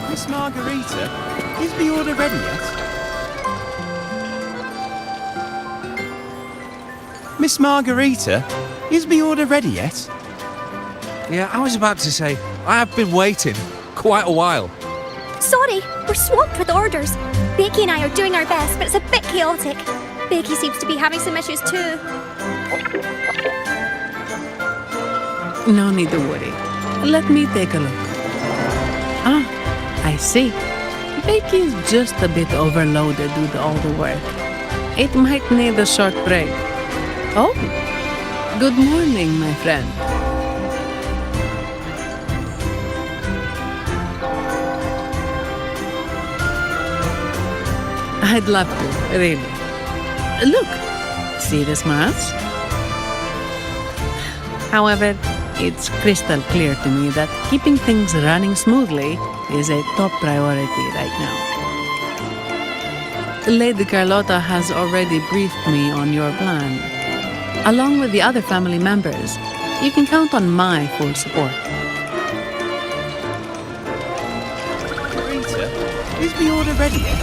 Miss Margarita, is the order ready yet? Miss Margarita, is the order ready yet? Yeah, I was about to say, I have been waiting quite a while. Sorry, we're swamped with orders. Becky and I are doing our best, but it's a bit chaotic. Becky seems to be having some issues too. No need to worry. Let me take a look. Ah, I see. Becky's just a bit overloaded with all the work. It might need a short break. Oh, good morning, my friend. I'd love to, really. Look, see the smiles? However, it's crystal clear to me that keeping things running smoothly is a top priority right now. Lady Carlotta has already briefed me on your plan. Along with the other family members, you can count on my full support. Margarita, is the order ready yet?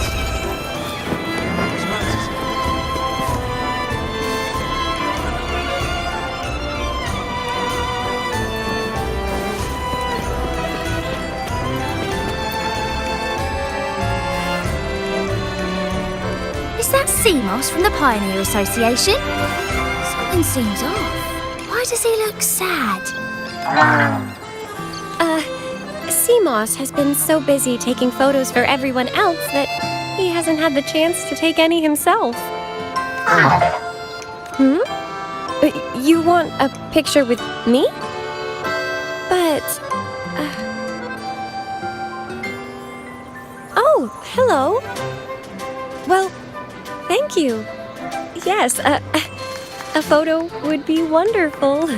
Is that Seamoss from the Pioneer Association? Something seems off. Why does he look sad? Seamoss has been so busy taking photos for everyone else that he hasn't had the chance to take any himself. You want a picture with me? But... Oh, hello. Well, thank you. Yes, a photo would be wonderful.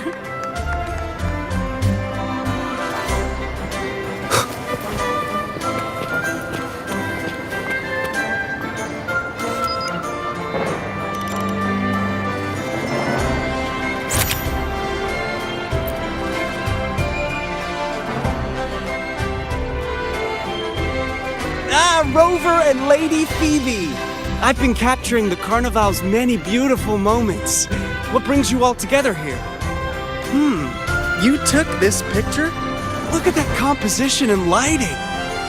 Rover and Lady Phoebe! I've been capturing the Carnival's many beautiful moments. What brings you all together here? You took this picture? Look at that composition and lighting!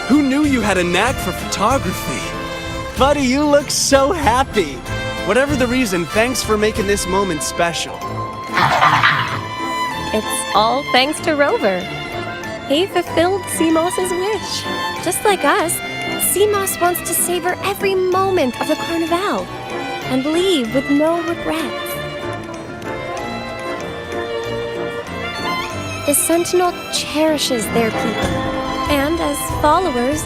Who knew you had a knack for photography? Buddy, you look so happy! Whatever the reason, thanks for making this moment special. It's all thanks to Rover. He fulfilled Seamoss's wish. Just like us, Seamoss wants to savor every moment of the Carnival and leave with no regrets. The Sentinel cherishes their people, and as followers,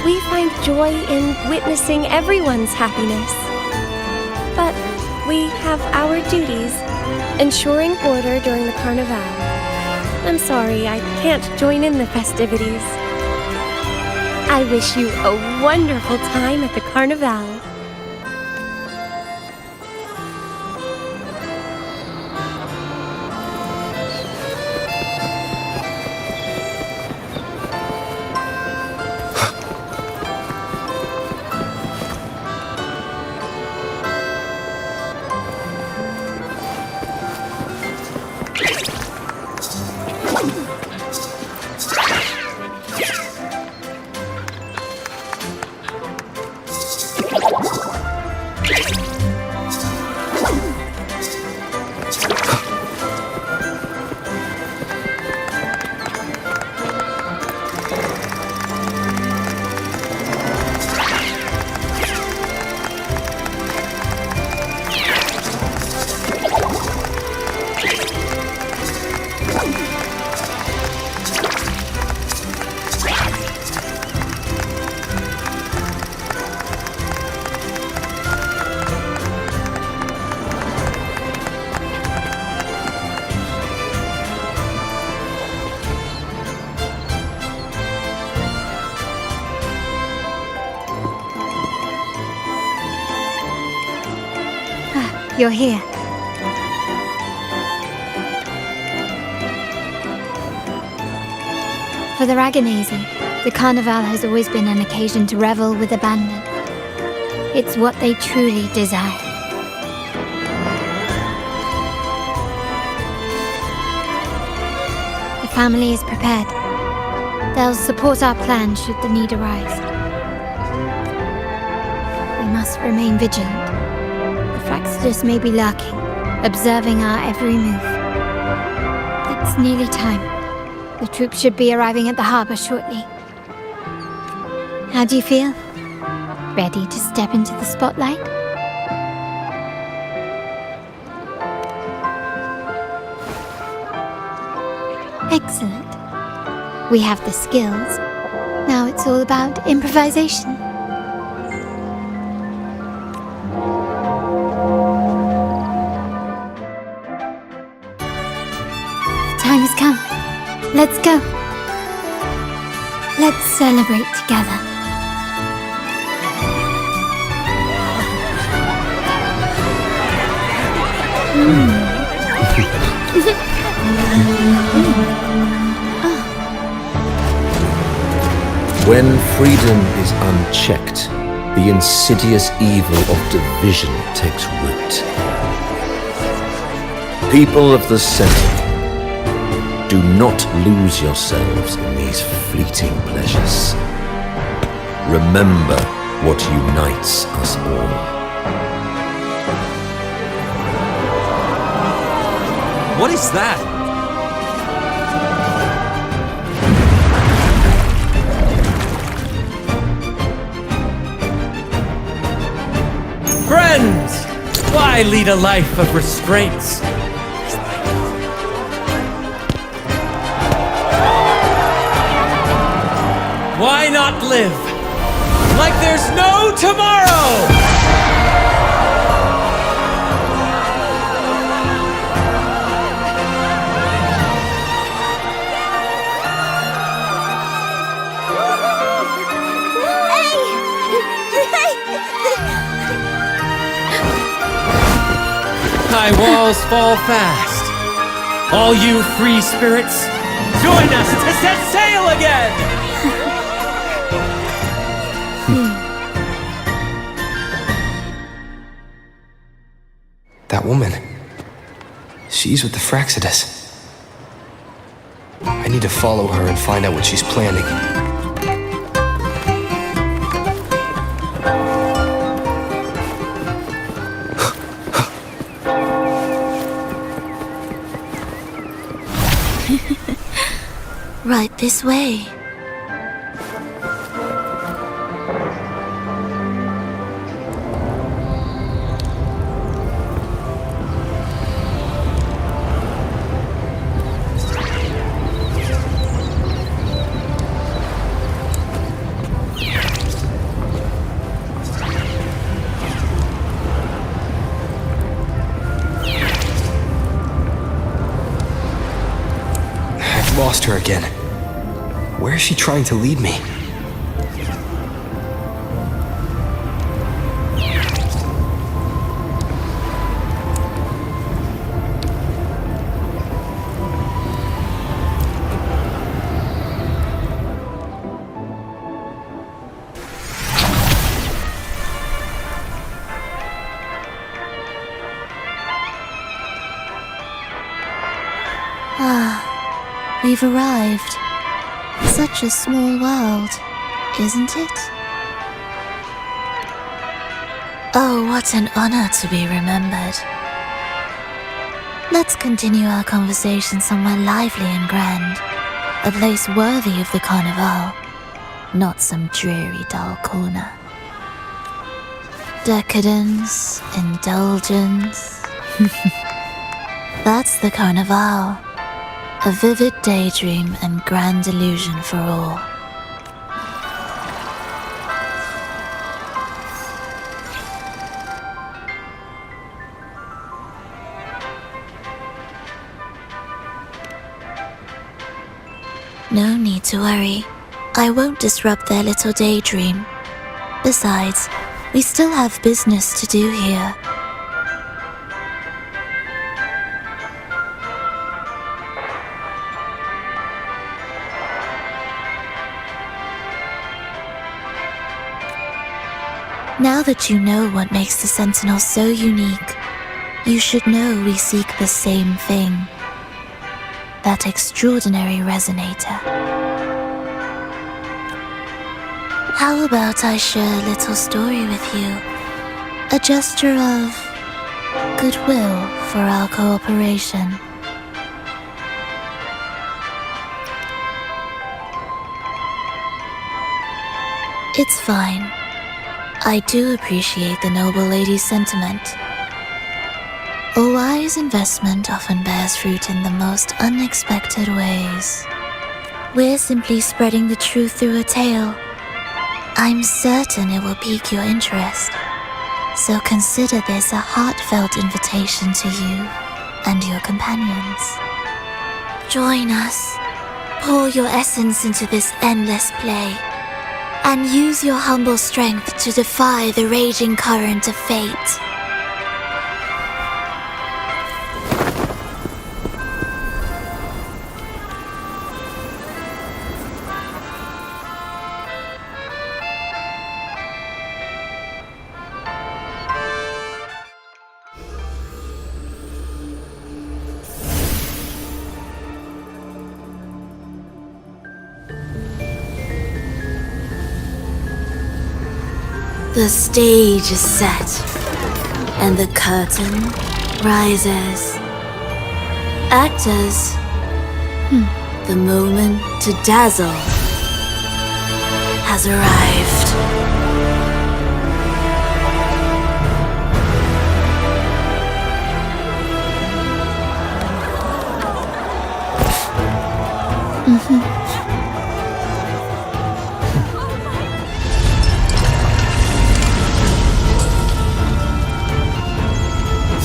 we find joy in witnessing everyone's happiness. But we have our duties, ensuring order during the Carnival. I'm sorry, I can't join in the festivities. I wish you a wonderful time at the Carnival. you're here. For the Raganazi, the Carnival has always been an occasion to revel with abandon. It's what they truly desire. The family is prepared. They'll support our plan should the need arise. We must remain vigilant. The Fraxidus may be lurking, observing our every move. It's nearly time. The troops should be arriving at the harbor shortly. How do you feel? Ready to step into the spotlight? Excellent. We have the skills. Now it's all about improvisation. The time has come. Let's go. Let's celebrate together. When freedom is unchecked, the insidious evil of division takes root. People of the Center, do not lose yourselves in these fleeting pleasures. Remember what unites us all. What is that? Friends! Why lead a life of restraints? Why not live like there's no tomorrow? High walls fall fast. All you free spirits, join us to set sail again! That woman. She's with the Fraxidus. I need to follow her and find out what she's planning. Right this way. I've lost her again. Where is she trying to lead me? We've arrived. Such a small world, isn't it? Oh, what an honor to be remembered. Let's continue our conversation somewhere lively and grand. A place worthy of the Carnival, not some dreary, dull corner. Decadence, indulgence. That's the Carnival. A vivid daydream and grand illusion for all. No need to worry. I won't disrupt their little daydream. Besides, we still have business to do here. Now that you know what makes the Sentinel so unique, you should know we seek the same thing. That extraordinary resonator. How about I share a little story with you? A gesture of goodwill for our cooperation. It's fine. I do appreciate the noble lady's sentiment. A wise investment often bears fruit in the most unexpected ways. We're simply spreading the truth through a tale. I'm certain it will pique your interest. So consider this a heartfelt invitation to you and your companions. Join us. Pour your essence into this endless play. And use your humble strength to defy the raging current of fate. The stage is set, and the curtain rises. Actors, the moment to dazzle has arrived.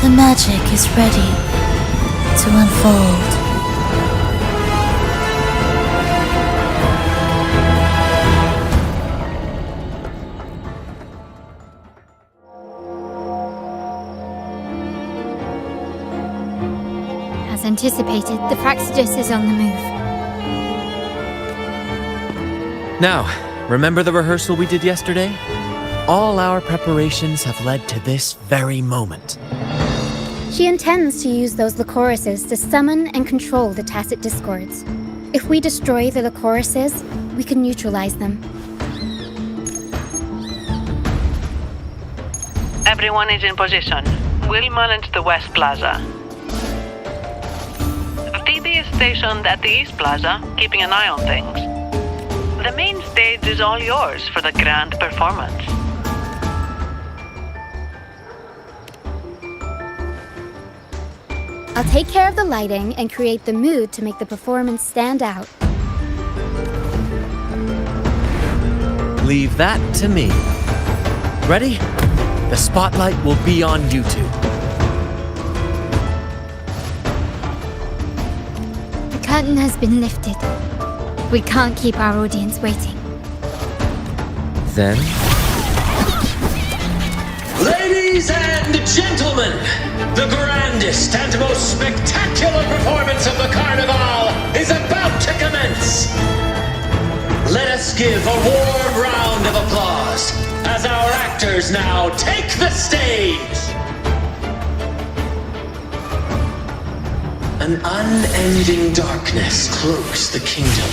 The magic is ready to unfold. As anticipated, the Fractsidus is on the move. Now, remember the rehearsal we did yesterday? All our preparations have led to this very moment. She intends to use those Lycoruses to summon and control the Tacit Discords. If we destroy the Lycoruses, we can neutralize them. Everyone is in position. We'll mull into the West Plaza. Phoebe is stationed at the East Plaza, keeping an eye on things. The main stage is all yours for the grand performance. I'll take care of the lighting and create the mood to make the performance stand out. Leave that to me. Ready? The spotlight will be on you two. The curtain has been lifted. We can't keep our audience waiting. Then, Ladies and gentlemen, the grandest and most spectacular performance of the Carnival is about to commence. Let us give a warm round of applause as our actors now take the stage. An unending darkness cloaks the kingdom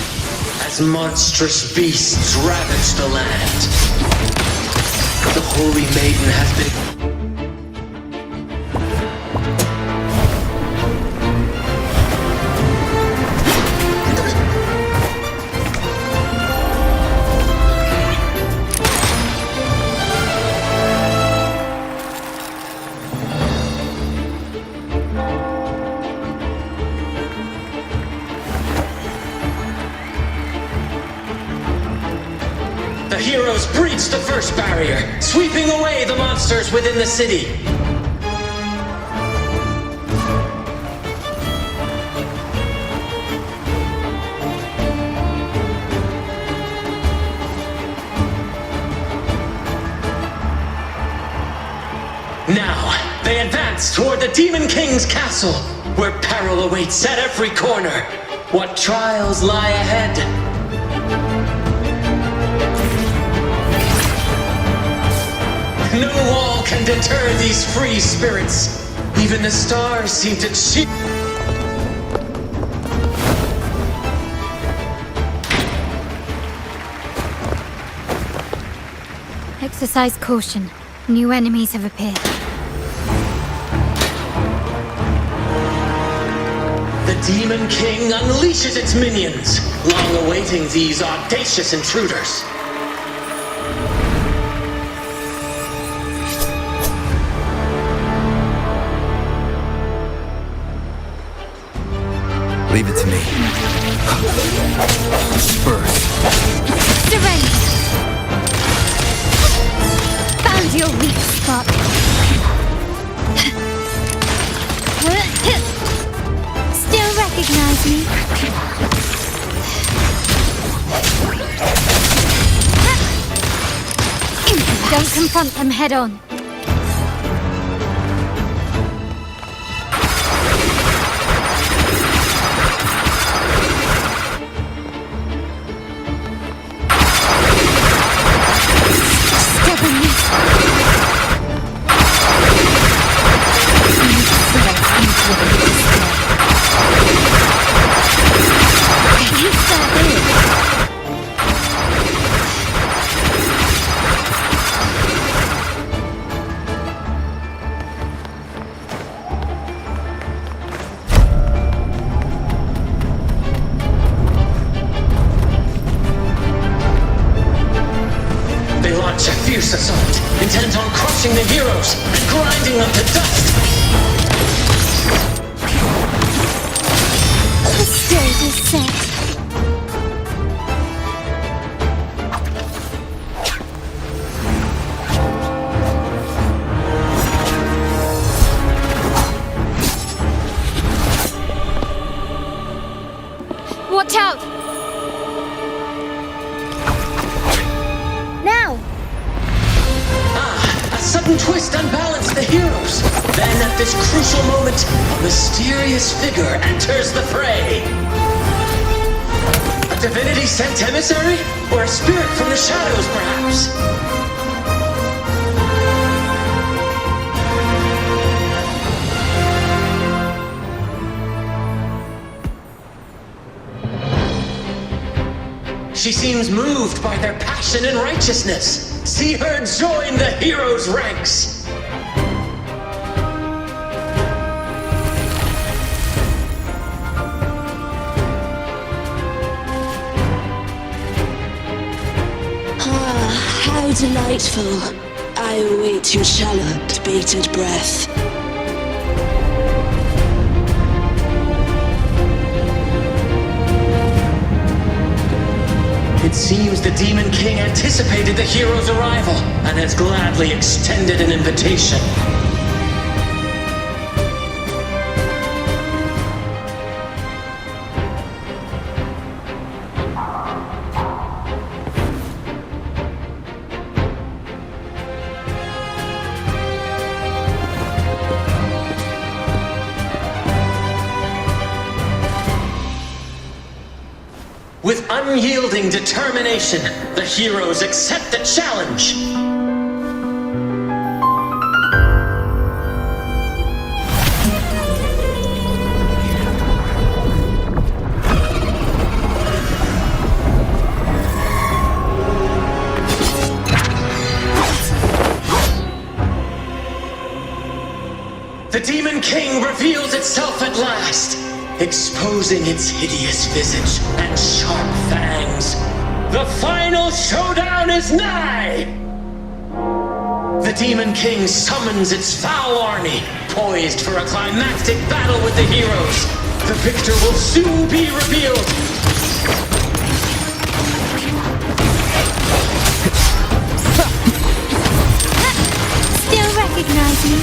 as monstrous beasts ravage the land. The Holy Maiden has been... The heroes breach the first barrier, sweeping away the monsters within the city. Now, they advance toward the Demon King's castle, where peril awaits at every corner. What trials lie ahead? No wall can deter these free spirits. Even the stars seem to cheer. Exercise caution. New enemies have appeared. The Demon King unleashes its minions, long awaiting these audacious intruders. Leave it to me. Burst. Surrender! Found your weak spot. Still recognize me? Don't confront them head on. Assault, intent on crushing the heroes and grinding them to dust. The stage is set. Watch out! Sudden twist unbalanced the heroes. Then at this crucial moment, a mysterious figure enters the fray. A divinity sent emissary? Or a spirit from the shadows, perhaps? She seems moved by their passion and righteousness. See her join the heroes' ranks! Ah, how delightful. I await your shallow, bated breath. It seems the Demon King anticipated the hero's arrival and has gladly extended an invitation. With unyielding determination, the heroes accept the challenge. The Demon King reveals itself at last, exposing its hideous visage and sharp fangs. The final showdown is nigh! The Demon King summons its foul army, poised for a climactic battle with the heroes. The victor will soon be revealed. Still recognize me?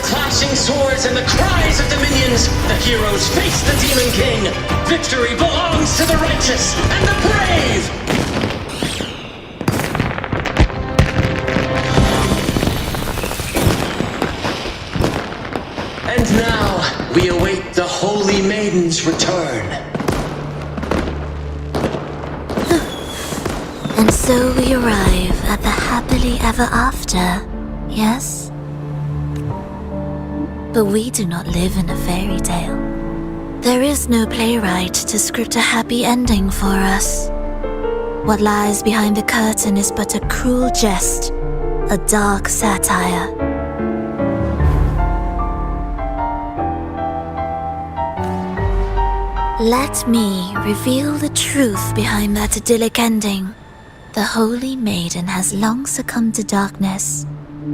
Clashing swords and the cries of the minions, the heroes face the Demon King. Victory belongs to the righteous and the brave! And now we await the Holy Maiden's return. So we arrive at the happily ever after, yes? But we do not live in a fairy tale. There is no playwright to script a happy ending for us. What lies behind the curtain is but a cruel jest, a dark satire. Let me reveal the truth behind that idyllic ending. The Holy Maiden has long succumbed to darkness,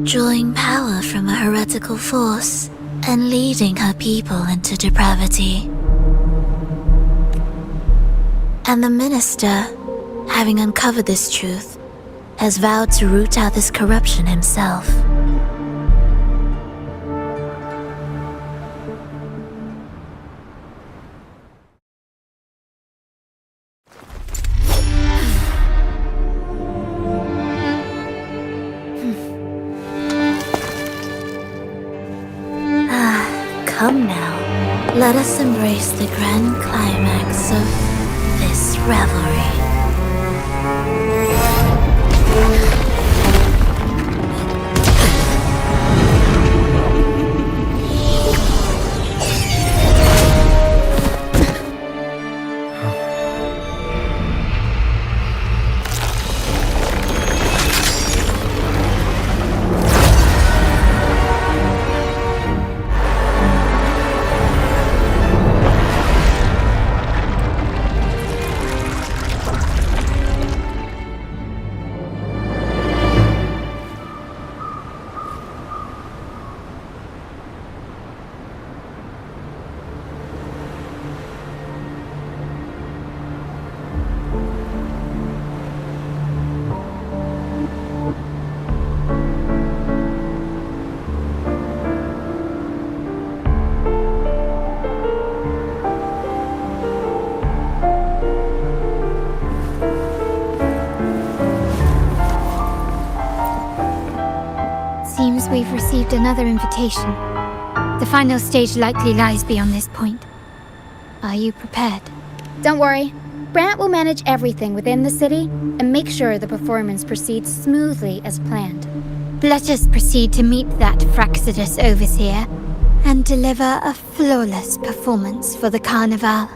drawing power from a heretical force and leading her people into depravity. And the minister, having uncovered this truth, has vowed to root out this corruption himself. Come now, let us embrace the grand climax of this revelry. Seems we've received another invitation. The final stage likely lies beyond this point. Are you prepared? Don't worry. Brant will manage everything within the city and make sure the performance proceeds smoothly as planned. Let us proceed to meet that Fraxidus overseer and deliver a flawless performance for the carnival.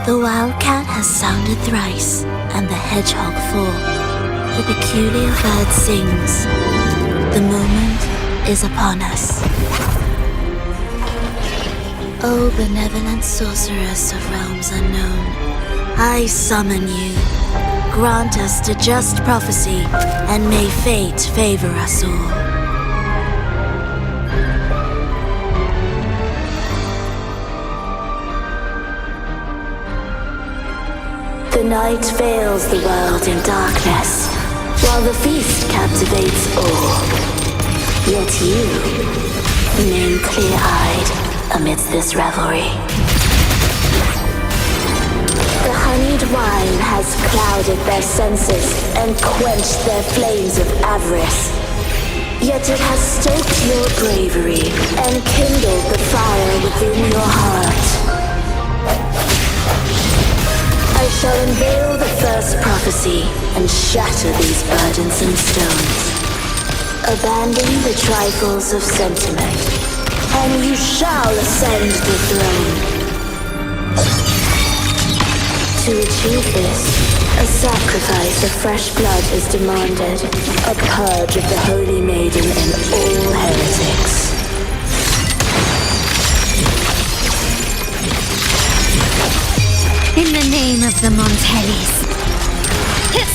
The wildcat has sounded thrice, and the hedgehog four. The peculiar bird sings. The moment is upon us. O benevolent sorceress of realms unknown, I summon you. Grant us the just prophecy, and may fate favor us all. The night veils the world in darkness, while the feast captivates all. Yet you remain clear-eyed amidst this revelry. The honeyed wine has clouded their senses and quenched their flames of avarice. Yet it has stoked your bravery and kindled the fire within your heart. I shall unveil the first prophecy and shatter these burdensome stones. Abandon the trifles of sentiment, and you shall ascend the throne. To achieve this, a sacrifice of fresh blood is demanded, a purge of the Holy Maiden and all heretics. In the name of the Montellis,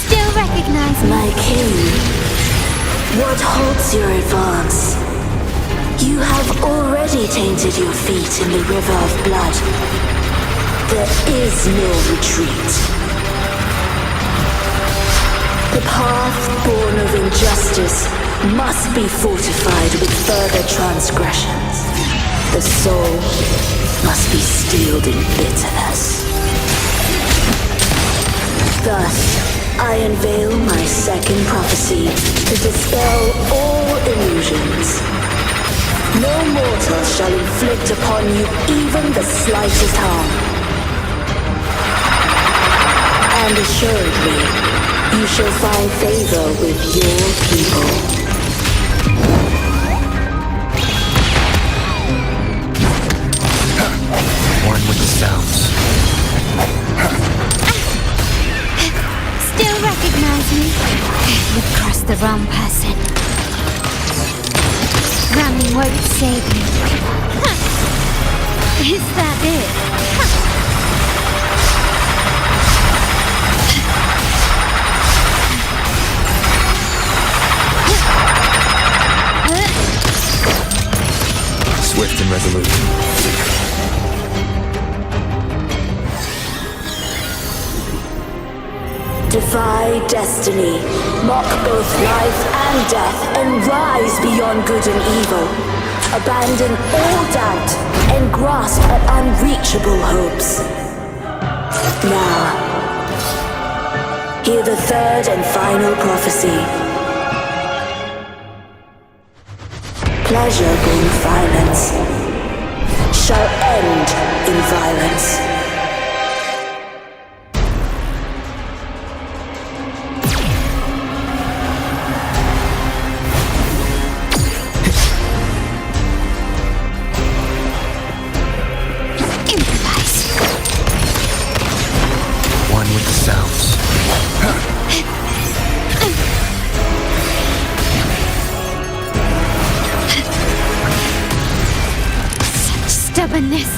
still recognize me. My king, what halts your advance? You have already tainted your feet in the river of blood. There is no retreat. The path born of injustice must be fortified with further transgressions. The soul must be steeled in bitterness. Thus, I unveil my second prophecy to dispel all illusions. No mortal shall inflict upon you even the slightest harm. And assuredly, you shall find favor with your people. One with the sounds. Still recognize me? You've crossed the wrong person. Running won't save me. Is that it? Swift and resolute. Defy destiny, mock both life and death, and rise beyond good and evil. Abandon all doubt and grasp at unreachable hopes. Now, hear the third and final prophecy. Pleasure born violence shall end in violence. Stubbornness.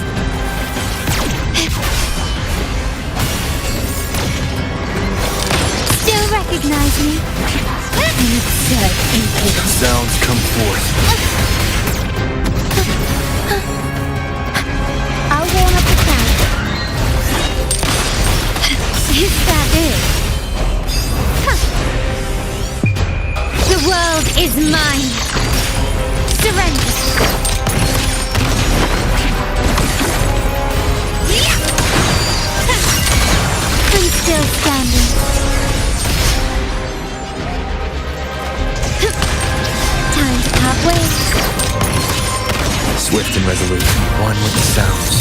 Still recognize me? Absurd impudence. Sounds come forth. I'll warm up the crowd. Is that it? The world is mine. Surrender. I'm still standing. Time to part ways. Swift and resolute. One with the sounds.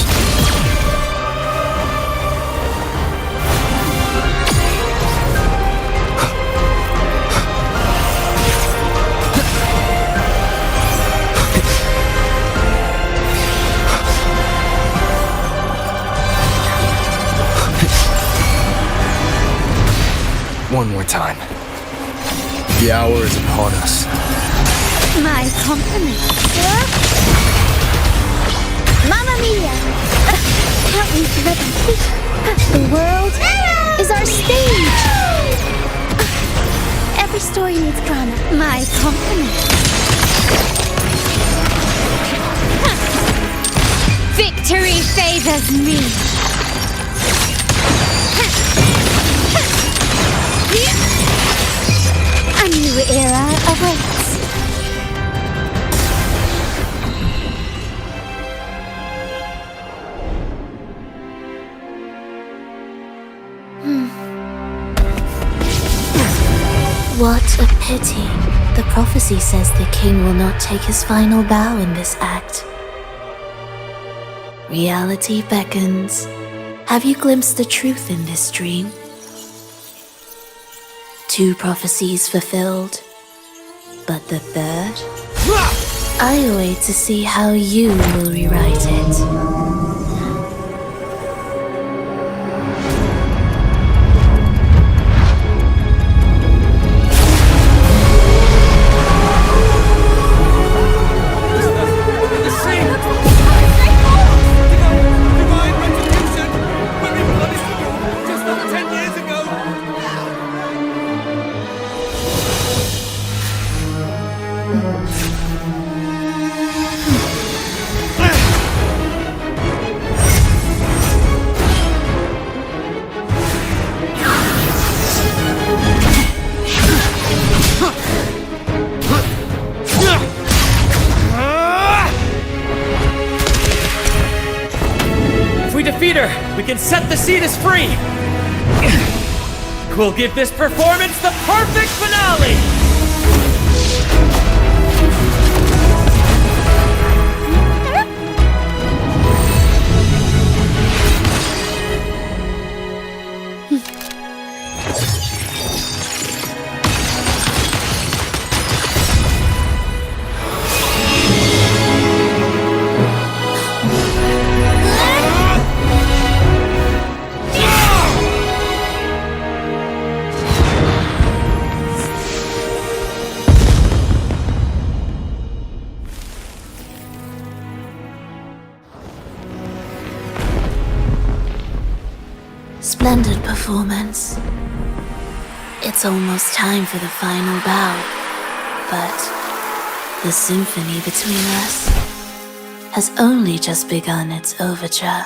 One more time. The hour is upon us. My compliments. Mamma mia! Can't we let them speak? The world is our stage. Every story needs drama. My compliments. Victory favors me. A new era awaits. What a pity. The prophecy says the king will not take his final bow in this act. Reality beckons. Have you glimpsed the truth in this dream? 2 prophecies fulfilled, but the third? I await to see how you will rewrite it. defeat her, we can set the Cetus free! We'll give this performance the perfect finale! Splendid performance. It's almost time for the final bow, but the symphony between us has only just begun its overture.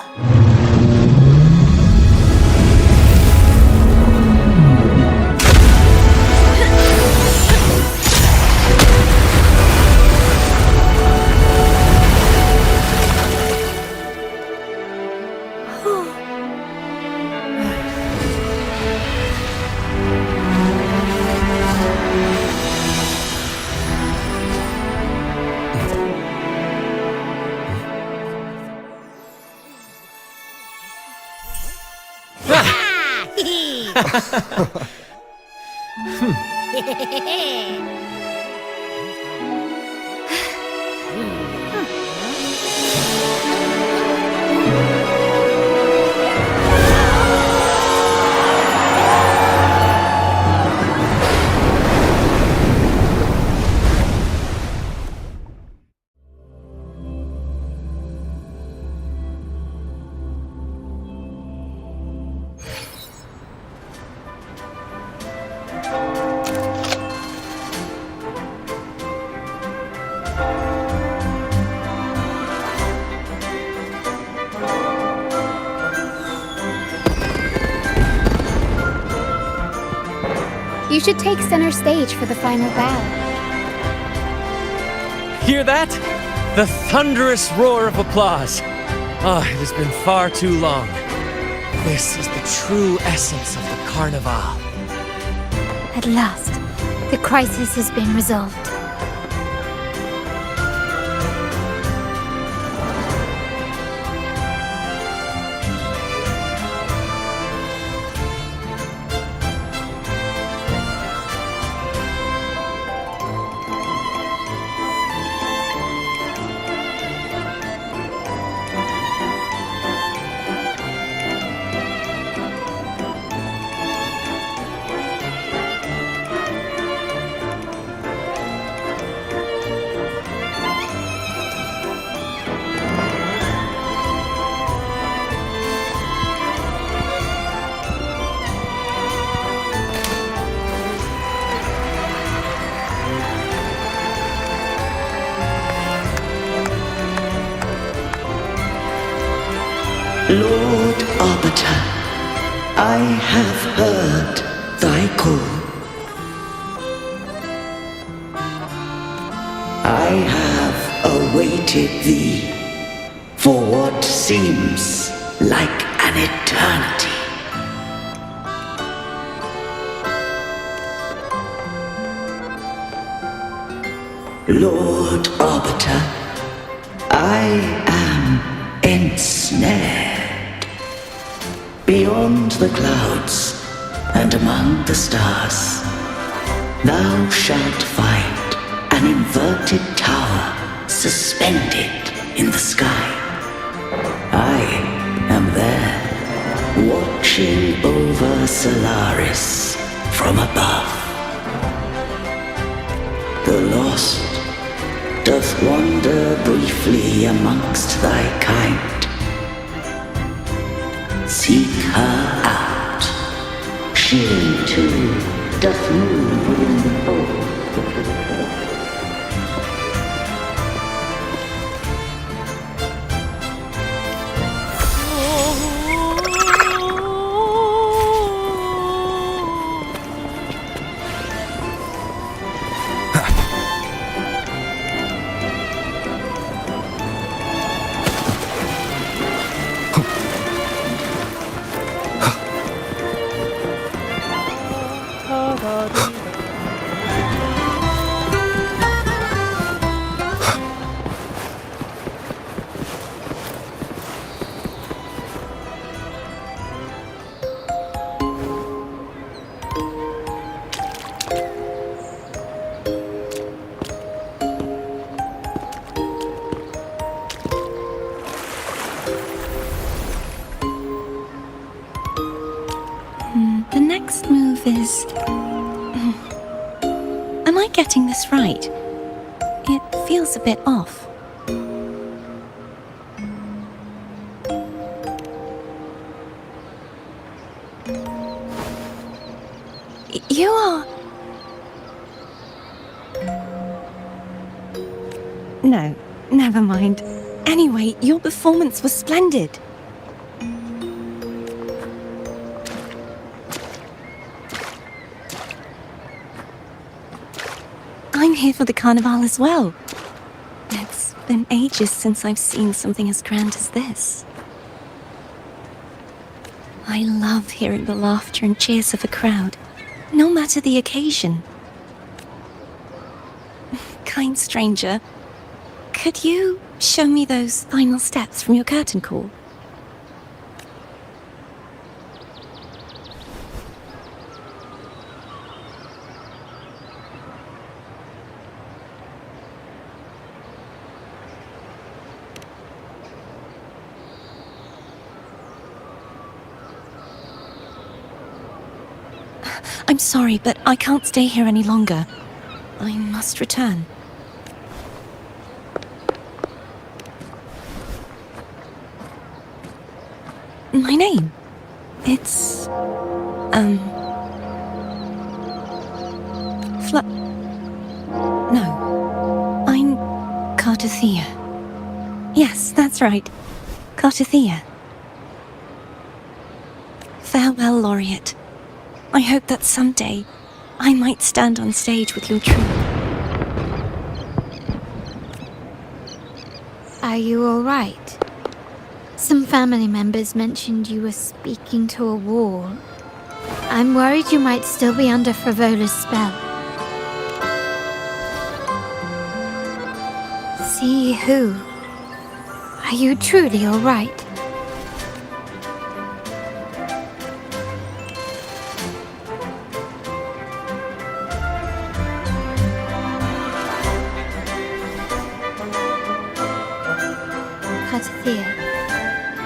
You should take center stage for the final bow. Hear that? The thunderous roar of applause. Ah, it has been far too long. This is the true essence of the Carnival. At last, the crisis has been resolved. Lord Arbiter, I have heard thy call. I have awaited thee for what seems like an eternity. Lord Arbiter, I am ensnared. Beyond the clouds and among the stars, thou shalt find an inverted tower suspended in the sky. I am there, watching over Solaris from above. The lost doth wander briefly amongst thy kind. Seek her out. She too doth move within the fold. next move is... Am I getting this right? It feels a bit off. You are... No, never mind. Anyway, your performance was splendid. I'm here for the carnival as well. It's been ages since I've seen something as grand as this. I love hearing the laughter and cheers of a crowd, no matter the occasion. Kind stranger, could you show me those final steps from your curtain call? I'm sorry, but I can't stay here any longer. I must return. My name? It's... No. I'm Cartothea. Yes, that's right. Cartothea. Farewell, Laureate. I hope that someday I might stand on stage with your troupe. Are you all right? Some family members mentioned you were speaking to a wall. I'm worried you might still be under Frivola's spell. See who? Are you truly all right? Cartothea.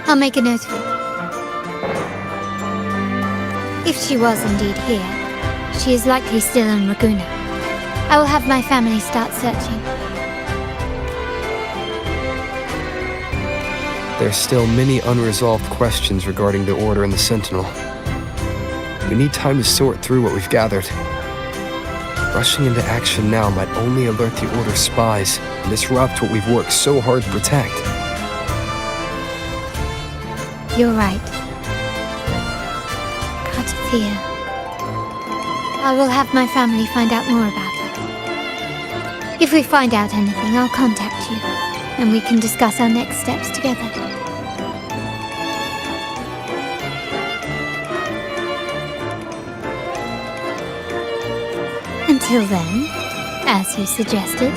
I'll make a note of it. If she was indeed here, she is likely still in Ragusa. I will have my family start searching. There's still many unresolved questions regarding the Order and the Sentinel. We need time to sort through what we've gathered. Rushing into action now might only alert the Order's spies and disrupt what we've worked so hard to protect. You're right. Cartothea. I will have my family find out more about her. If we find out anything, I'll contact you, and we can discuss our next steps together. Until then, as you suggested,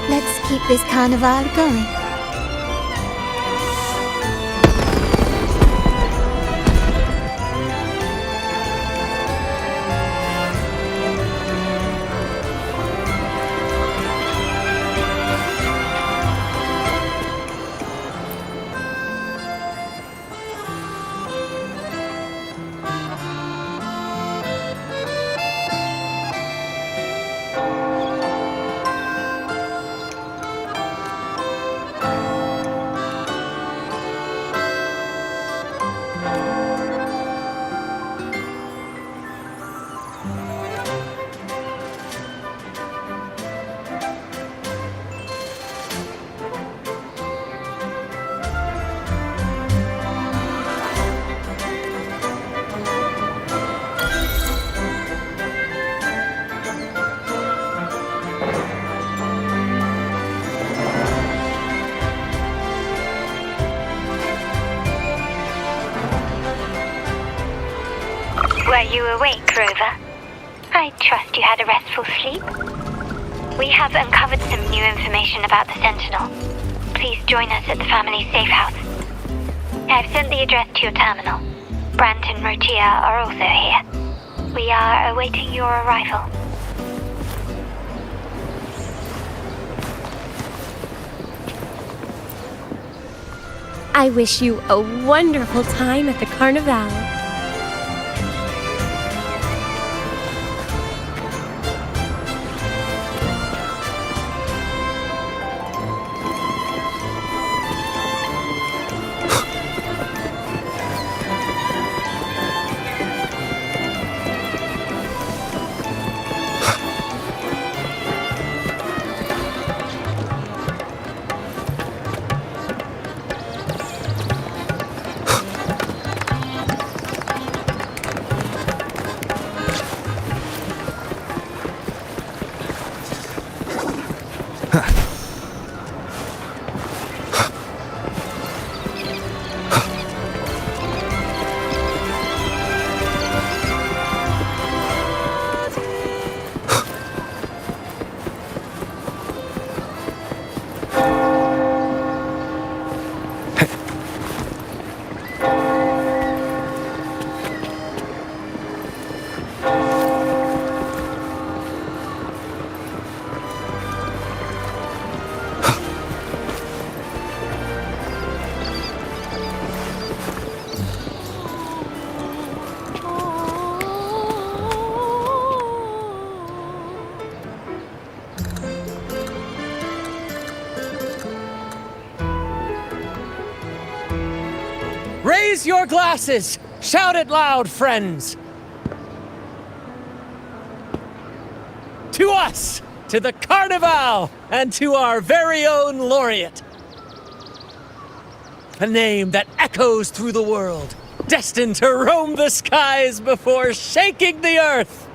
let's keep this carnival going. Were you awake, Rover? I trust you had a restful sleep. We have uncovered some new information about the Sentinel. Please join us at the family safe house. I've sent the address to your terminal. Brant and Rotia are also here. We are awaiting your arrival. I wish you a wonderful time at the carnival. Raise your glasses! Shout it loud, friends! To us! To the Carnival! And to our very own laureate! A name that echoes through the world, destined to roam the skies before shaking the earth!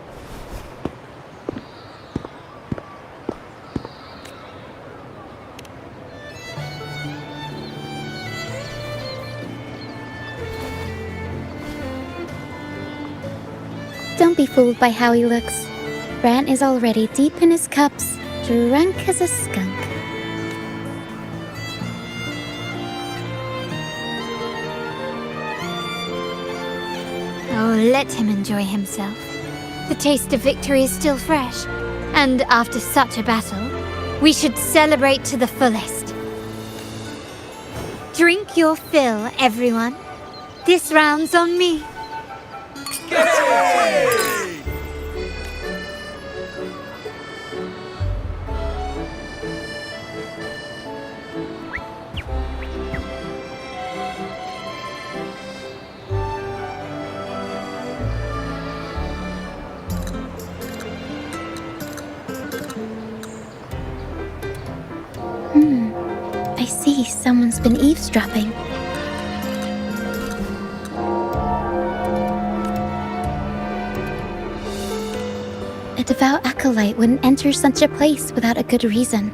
Don't be fooled by how he looks. Bran is already deep in his cups, drunk as a skunk. Oh, let him enjoy himself. The taste of victory is still fresh, and after such a battle, we should celebrate to the fullest. Drink your fill, everyone. This round's on me. I see someone's been eavesdropping. A devout acolyte wouldn't enter such a place without a good reason.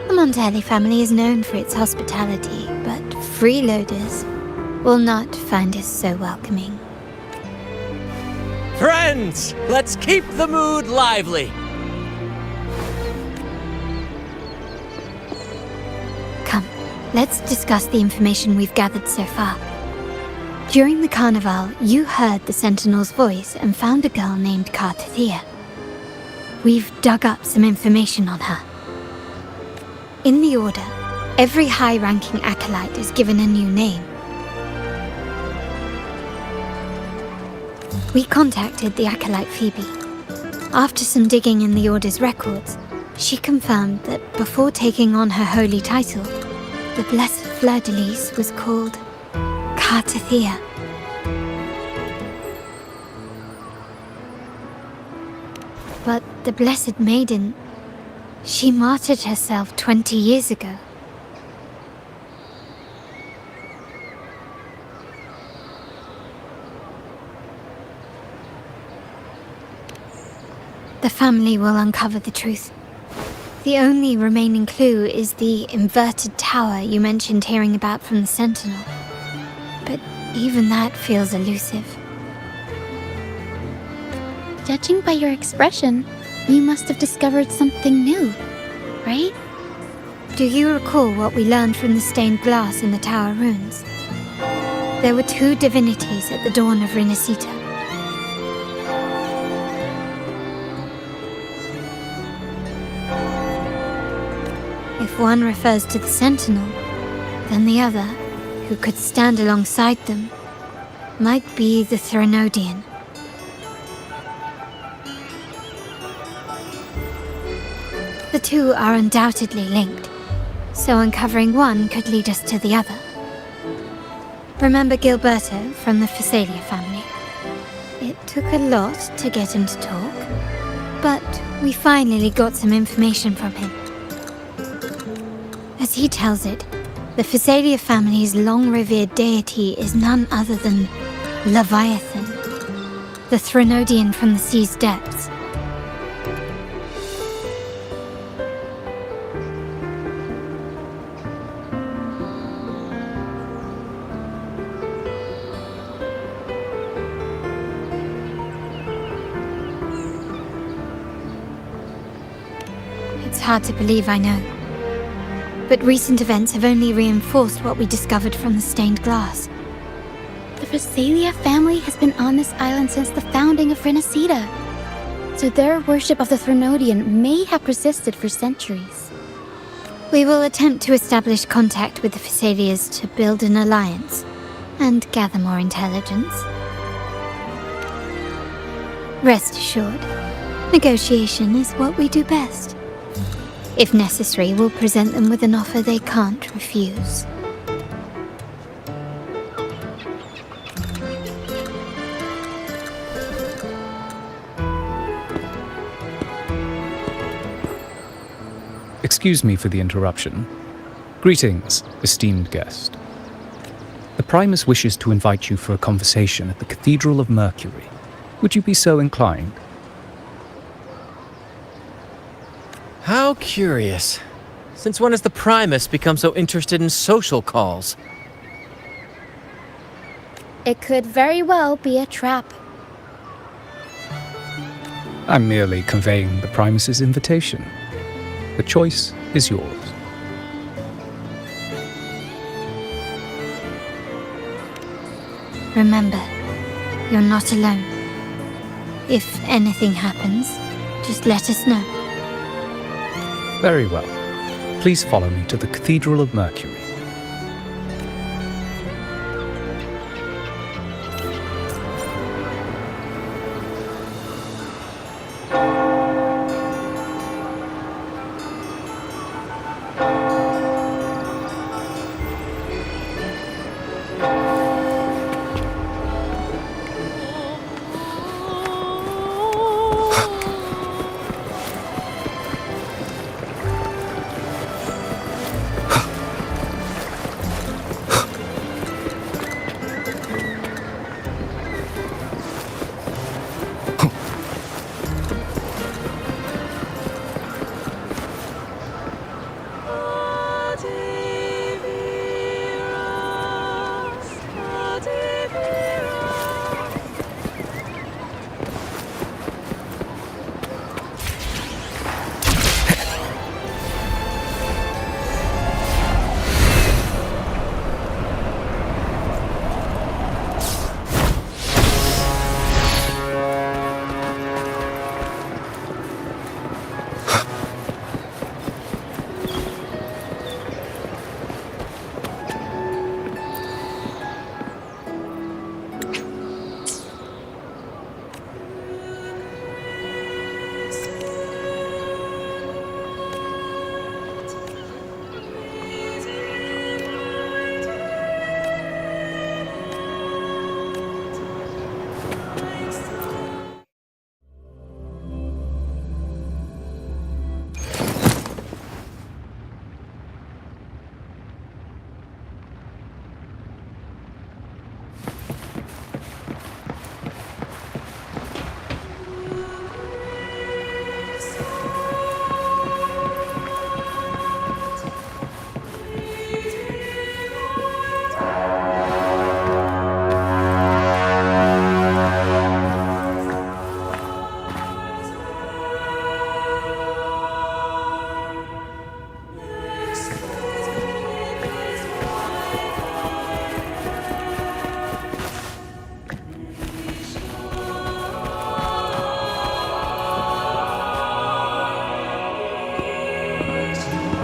The Montelli family is known for its hospitality, but freeloaders will not find us so welcoming. Friends, let's keep the mood lively! Come, let's discuss the information we've gathered so far. During the carnival, you heard the Sentinel's voice and found a girl named Cartathea. We've dug up some information on her. In the Order, every high-ranking acolyte is given a new name. We contacted the acolyte Phoebe. After some digging in the Order's records, she confirmed that before taking on her holy title, the Blessed Fleur-de-Lis was called Cartathea. But the Blessed Maiden, she martyred herself 20 years ago. The family will uncover the truth. The only remaining clue is the inverted tower you mentioned hearing about from the Sentinel. But even that feels elusive. Judging by your expression, you must have discovered something new, right? Do you recall what we learned from the stained glass in the tower ruins? There were two divinities at the dawn of Renacita. If one refers to the Sentinel, then the other, who could stand alongside them, might be the Threnodian. The two are undoubtedly linked, so uncovering one could lead us to the other. Remember Gilberto from the Phasalia family? It took a lot to get him to talk, but we finally got some information from him. As he tells it, the Phasalia family's long-revered deity is none other than Leviathan, the Threnodian from the sea's depths. It's hard to believe, I know. But recent events have only reinforced what we discovered from the stained glass. The Phasalia family has been on this island since the founding of Renacita. So their worship of the Threnodian may have persisted for centuries. We will attempt to establish contact with the Phasalias to build an alliance and gather more intelligence. Rest assured, negotiation is what we do best. If necessary, we'll present them with an offer they can't refuse. Excuse me for the interruption. Greetings, esteemed guest. The Primus wishes to invite you for a conversation at the Cathedral of Mercury. Would you be so inclined? How curious. Since when has the Primus become so interested in social calls? It could very well be a trap. I'm merely conveying the Primus's invitation. The choice is yours. Remember, you're not alone. If anything happens, just let us know. Very well. Please follow me to the Cathedral of Mercury.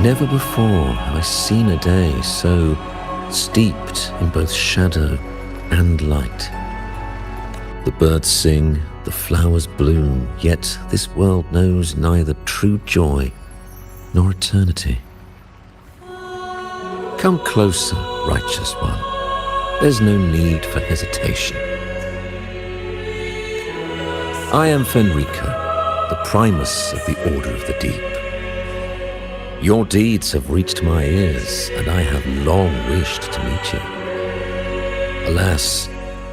Never before have I seen a day so steeped in both shadow and light. The birds sing, the flowers bloom, yet this world knows neither true joy nor eternity. Come closer, righteous one. There's no need for hesitation. I am Fenrico, the Primus of the Order of the Deep. Your deeds have reached my ears, and I have long wished to meet you. Alas,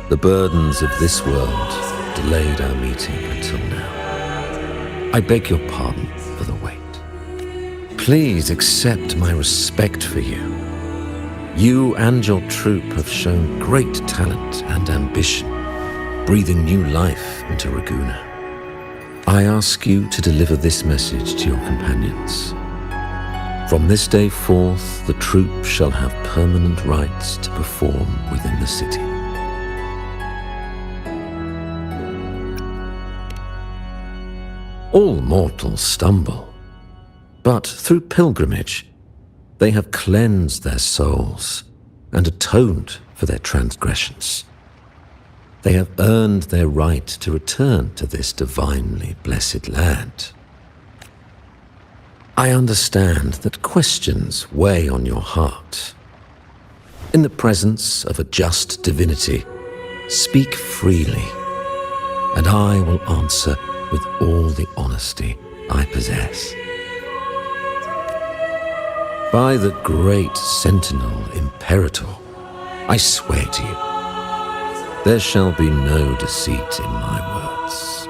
the burdens of this world delayed our meeting until now. I beg your pardon for the wait. Please accept my respect for you. You and your troop have shown great talent and ambition, breathing new life into Raguna. I ask you to deliver this message to your companions. From this day forth, the troop shall have permanent rights to perform within the city. All mortals stumble, but through pilgrimage, they have cleansed their souls and atoned for their transgressions. They have earned their right to return to this divinely blessed land. I understand that questions weigh on your heart. In the presence of a just divinity, speak freely, and I will answer with all the honesty I possess. By the great Sentinel Imperator, I swear to you, there shall be no deceit in my words.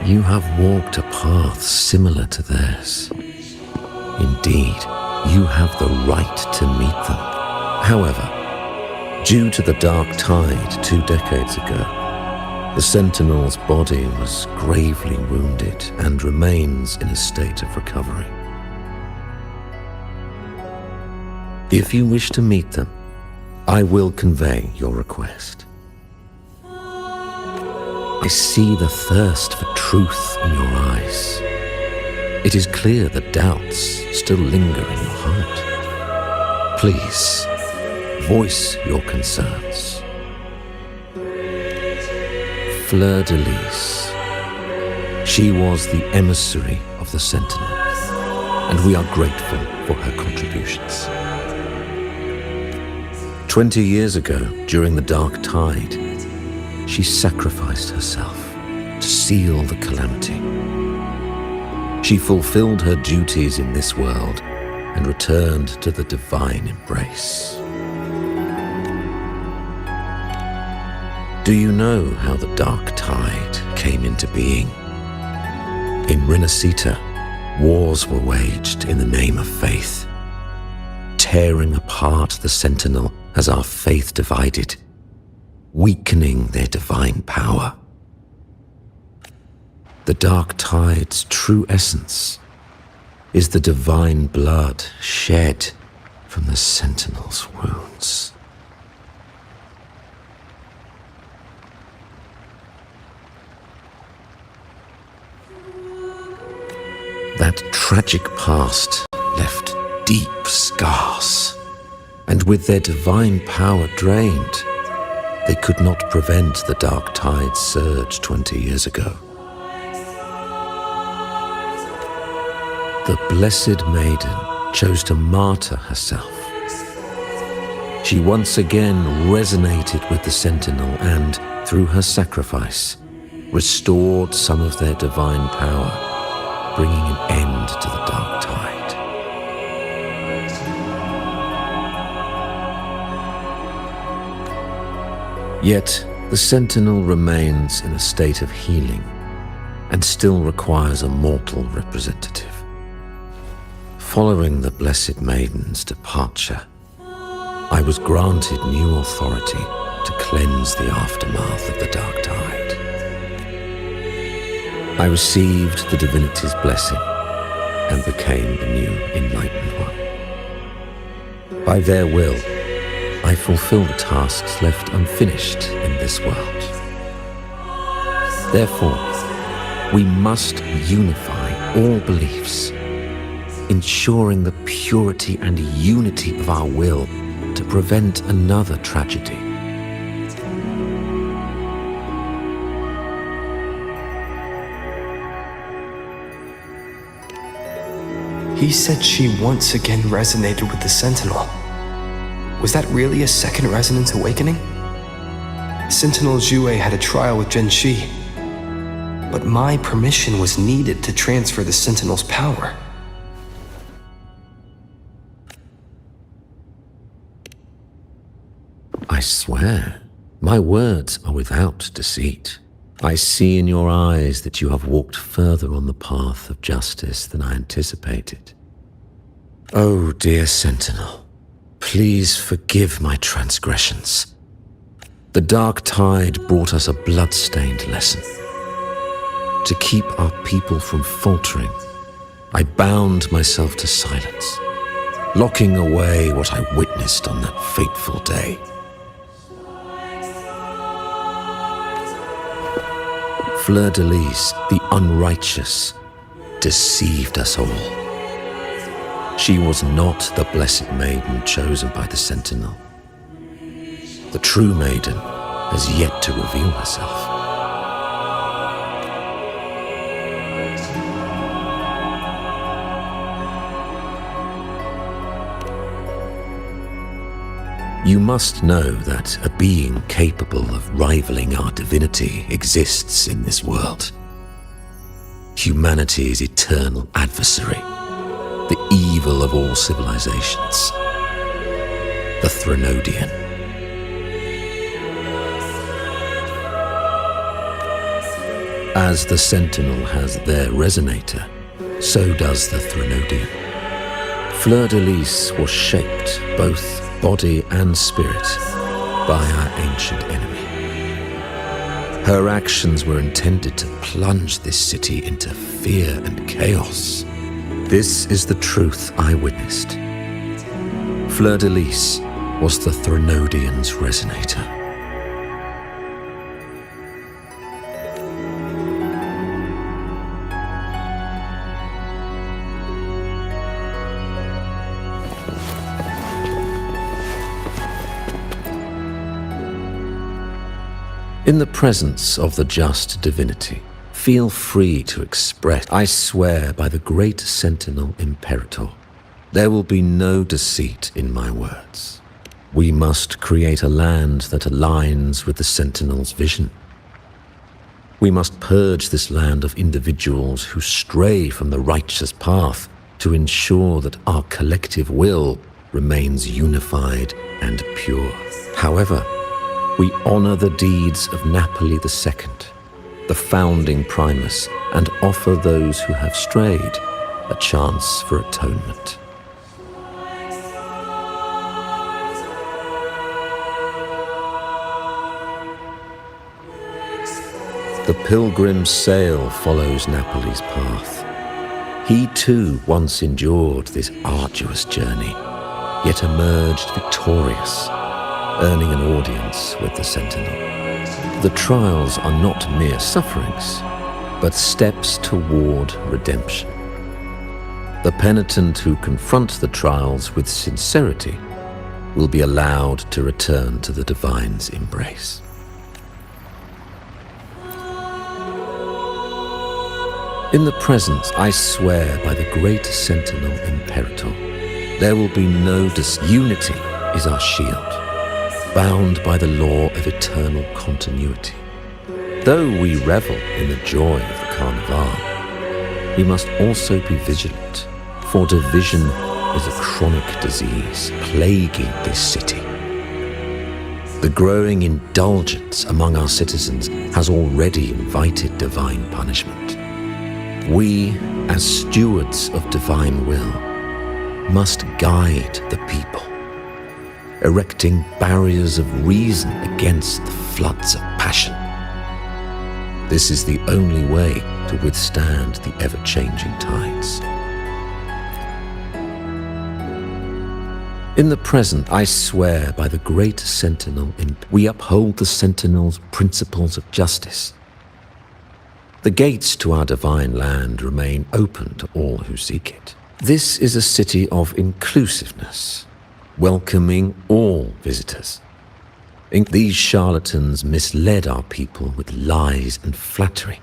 You have walked a path similar to theirs. Indeed, you have the right to meet them. However, due to the dark tide 2 decades ago, the Sentinel's body was gravely wounded and remains in a state of recovery. If you wish to meet them, I will convey your request. I see the thirst for truth in your eyes. It is clear that doubts still linger in your heart. Please, voice your concerns. Fleur de Lis. She was the emissary of the Sentinel, and we are grateful for her contributions. 20 years ago, during the Dark Tide, she sacrificed herself to seal the calamity. She fulfilled her duties in this world and returned to the divine embrace. Do you know how the Dark Tide came into being? In Rinascita, wars were waged in the name of faith, tearing apart the Sentinel as our faith divided, weakening their divine power. The Dark Tide's true essence is the divine blood shed from the Sentinel's wounds. That tragic past left deep scars, and with their divine power drained, they could not prevent the Dark Tide's surge 20 years ago. The Blessed Maiden chose to martyr herself. She once again resonated with the Sentinel and, through her sacrifice, restored some of their divine power, bringing an end to the Dark Tide. Yet, the Sentinel remains in a state of healing and still requires a mortal representative. Following the Blessed Maiden's departure, I was granted new authority to cleanse the aftermath of the Dark Tide. I received the divinity's blessing and became the new Enlightened One. By their will, I fulfill the tasks left unfinished in this world. Therefore, we must unify all beliefs, ensuring the purity and unity of our will to prevent another tragedy. He said she once again resonated with the Sentinel. Was that really a second resonance awakening? Sentinel Zhue had a trial with Zhenshi, but my permission was needed to transfer the Sentinel's power. I swear, my words are without deceit. I see in your eyes that you have walked further on the path of justice than I anticipated. Oh, dear Sentinel, please forgive my transgressions. The Dark Tide brought us a blood-stained lesson. To keep our people from faltering, I bound myself to silence, locking away what I witnessed on that fateful day. Fleur de Lis, the unrighteous, deceived us all. She was not the Blessed Maiden chosen by the Sentinel. The true maiden has yet to reveal herself. You must know that a being capable of rivaling our divinity exists in this world. Humanity's eternal adversary, the evil of all civilizations, the Threnodian. As the Sentinel has their resonator, so does the Threnodian. Fleur-de-Lis was shaped, both body and spirit, by our ancient enemy. Her actions were intended to plunge this city into fear and chaos. This is the truth I witnessed. Fleur-de-Lis was the Threnodian's resonator. In the presence of the just divinity, feel free to express. I swear by the great Sentinel Imperator, there will be no deceit in my words. We must create a land that aligns with the Sentinel's vision. We must purge this land of individuals who stray from the righteous path to ensure that our collective will remains unified and pure. However, we honor the deeds of Napoli II, the founding Primus, and offer those who have strayed a chance for atonement. The pilgrim's sail follows Napoli's path. He too once endured this arduous journey, yet emerged victorious, earning an audience with the Sentinel. The trials are not mere sufferings, but steps toward redemption. The penitent who confront the trials with sincerity will be allowed to return to the Divine's embrace. In the presence, I swear by the great Sentinel Imperator, there will be no disunity is our shield, bound by the law of eternal continuity. Though we revel in the joy of the Carnival, we must also be vigilant, for division is a chronic disease plaguing this city. The growing indulgence among our citizens has already invited divine punishment. We, as stewards of divine will, must guide the people, erecting barriers of reason against the floods of passion. This is the only way to withstand the ever-changing tides. In the present, I swear by the great Sentinel, we uphold the Sentinel's principles of justice. The gates to our divine land remain open to all who seek it. This is a city of inclusiveness, welcoming all visitors. These charlatans misled our people with lies and flattery,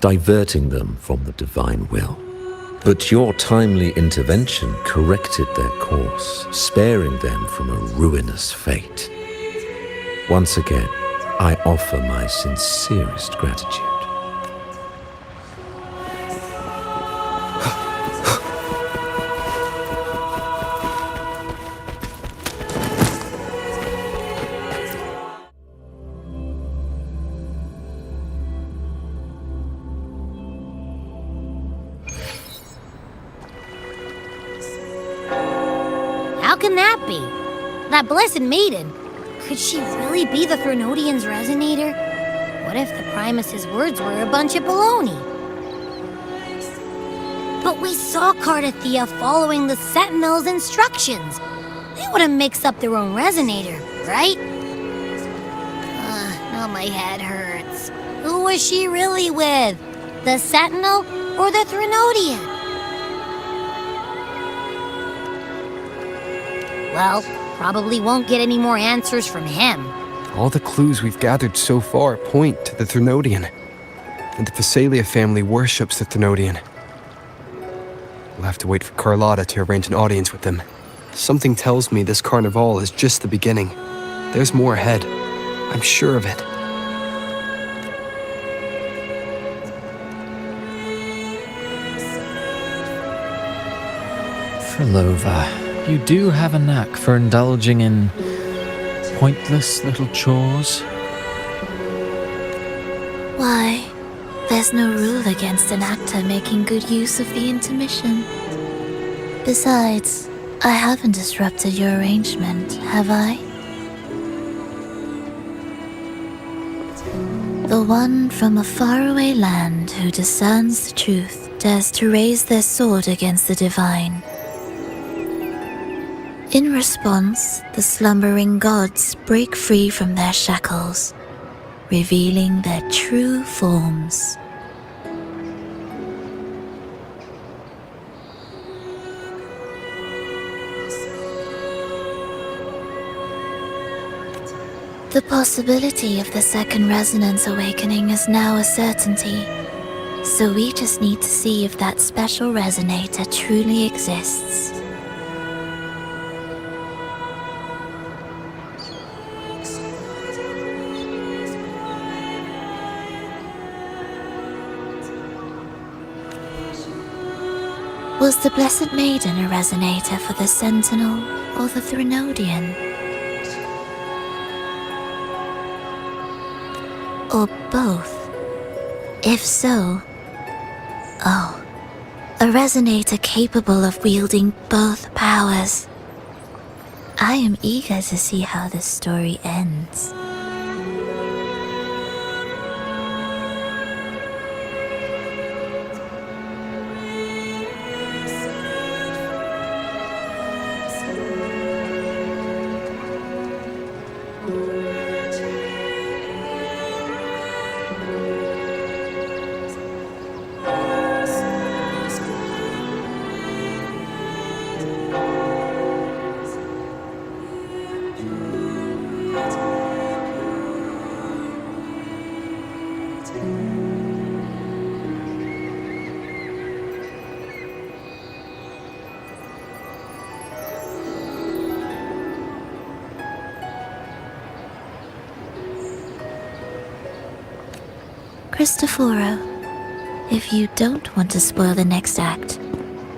diverting them from the divine will. But your timely intervention corrected their course, sparing them from a ruinous fate. Once again, I offer my sincerest gratitude. How can that be? That blessed maiden, could she really be the Threnodian's resonator? What if the Primus's words were a bunch of baloney? But we saw Cardathea following the Sentinel's instructions. They wouldn't mix up their own resonator, right? Now my head hurts. Who was she really with? The Sentinel or the Threnodian? Well, probably won't get any more answers from him. All the clues we've gathered so far point to the Threnodian, and the Phasalia family worships the Threnodian. We'll have to wait for Carlotta to arrange an audience with them. Something tells me this carnival is just the beginning. There's more ahead. I'm sure of it. Frolova, you do have a knack for indulging in pointless little chores. Why, there's no rule against an actor making good use of the intermission. Besides, I haven't disrupted your arrangement, have I? The one from a faraway land who discerns the truth dares to raise their sword against the divine. In response, the slumbering gods break free from their shackles, revealing their true forms. The possibility of the second resonance awakening is now a certainty, so we just need to see if that special resonator truly exists. Was the Blessed Maiden a resonator for the Sentinel or the Threnodian? Or both? If so, a resonator capable of wielding both powers. I am eager to see how this story ends. Cristoforo, if you don't want to spoil the next act,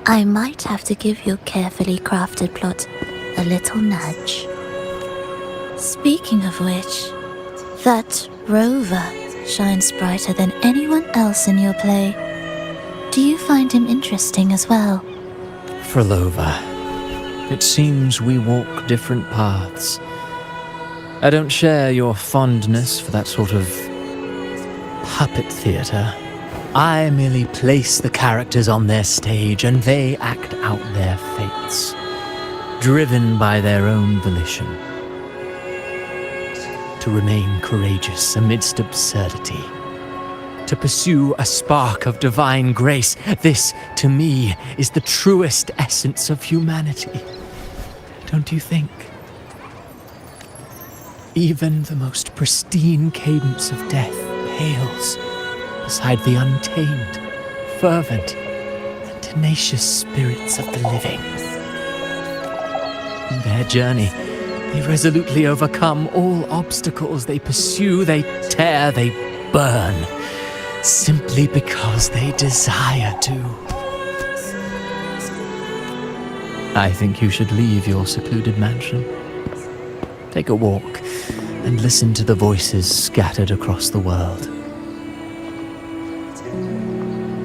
I might have to give your carefully crafted plot a little nudge. Speaking of which, that rover shines brighter than anyone else in your play. Do you find him interesting as well? Frolova, it seems we walk different paths. I don't share your fondness for that sort of puppet theatre. I merely place the characters on their stage and they act out their fates, driven by their own volition. To remain courageous amidst absurdity, to pursue a spark of divine grace, this, to me, is the truest essence of humanity. Don't you think? Even the most pristine cadence of death pales beside the untamed, fervent, and tenacious spirits of the living. In their journey, they resolutely overcome all obstacles. They pursue, they tear, they burn, simply because they desire to. I think you should leave your secluded mansion. Take a walk and listen to the voices scattered across the world.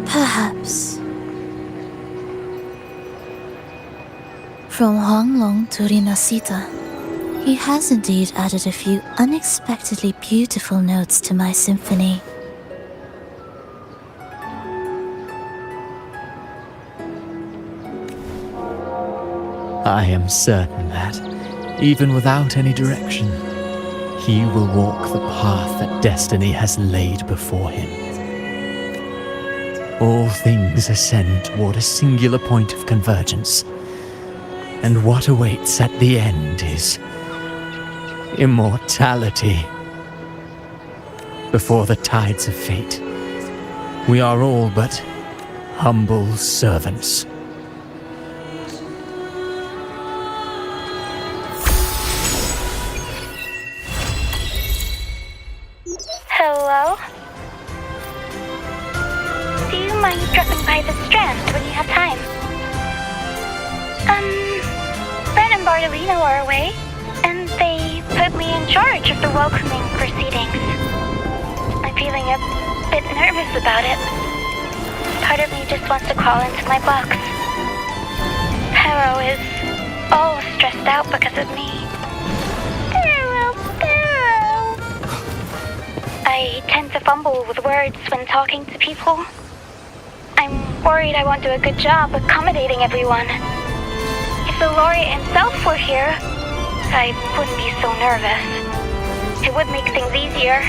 Perhaps. From Honglong to Rinasita, he has indeed added a few unexpectedly beautiful notes to my symphony. I am certain that, even without any direction, he will walk the path that destiny has laid before him. All things ascend toward a singular point of convergence, and what awaits at the end is immortality. Before the tides of fate, we are all but humble servants. dropping by the Strand when you have time. Ben and Bartolino are away, and they put me in charge of the welcoming proceedings. I'm feeling a bit nervous about it. Part of me just wants to crawl into my box. Pero is all stressed out because of me. Pero. I tend to fumble with words when talking to people. I'm worried I won't do a good job accommodating everyone. If the laureate himself were here, I wouldn't be so nervous. It would make things easier.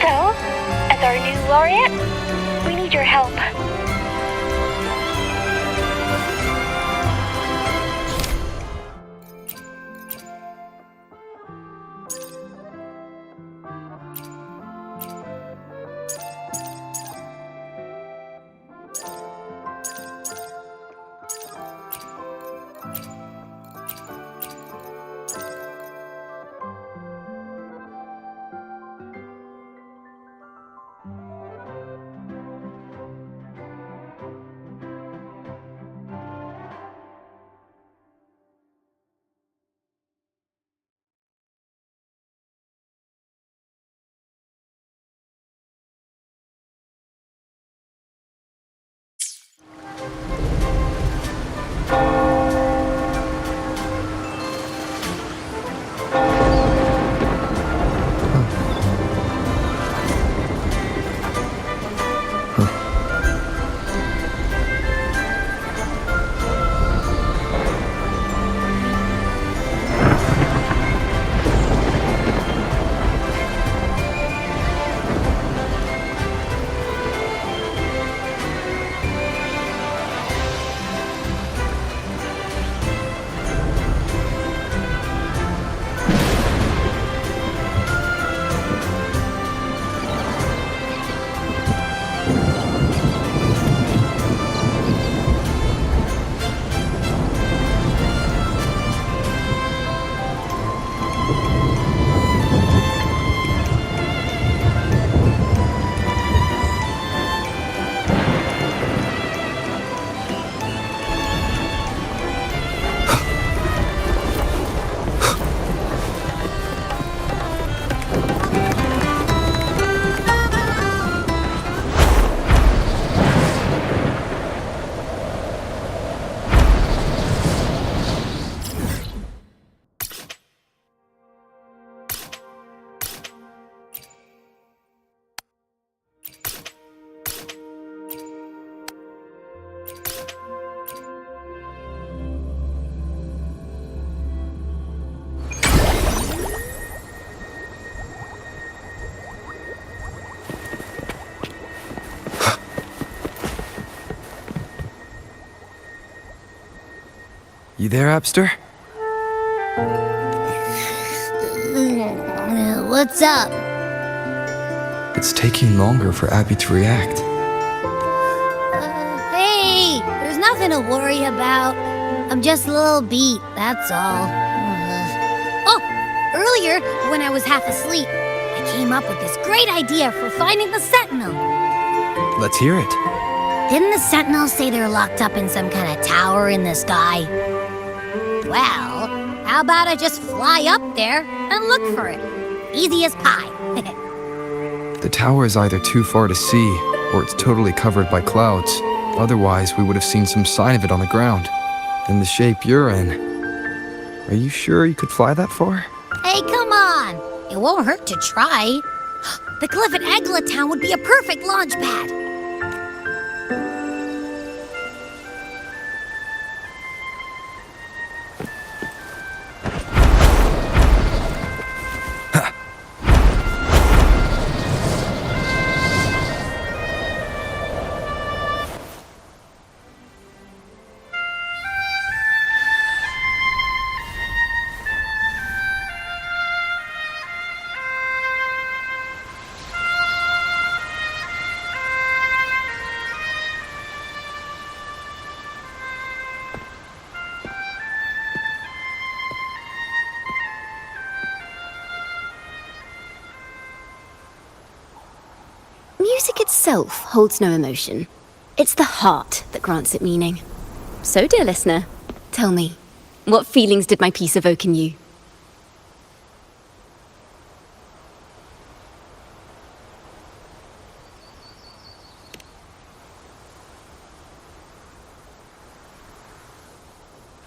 So, as our new laureate, we need your help. You there, Abster? What's up? It's taking longer for Abby to react. Hey, there's nothing to worry about. I'm just a little beat, that's all. Oh, earlier, when I was half asleep, I came up with this great idea for finding the Sentinel. Let's hear it. Didn't the Sentinels say they're locked up in some kind of tower in the sky? Well, how about I just fly up there and look for it? Easy as pie. The tower is either too far to see, or it's totally covered by clouds. Otherwise, we would have seen some sign of it on the ground. In the shape you're in. Are you sure you could fly that far? Hey, come on! It won't hurt to try. The cliff at Egla Town would be a perfect launch pad. itself holds no emotion. It's the heart that grants it meaning. So, dear listener, tell me, what feelings did my piece evoke in you?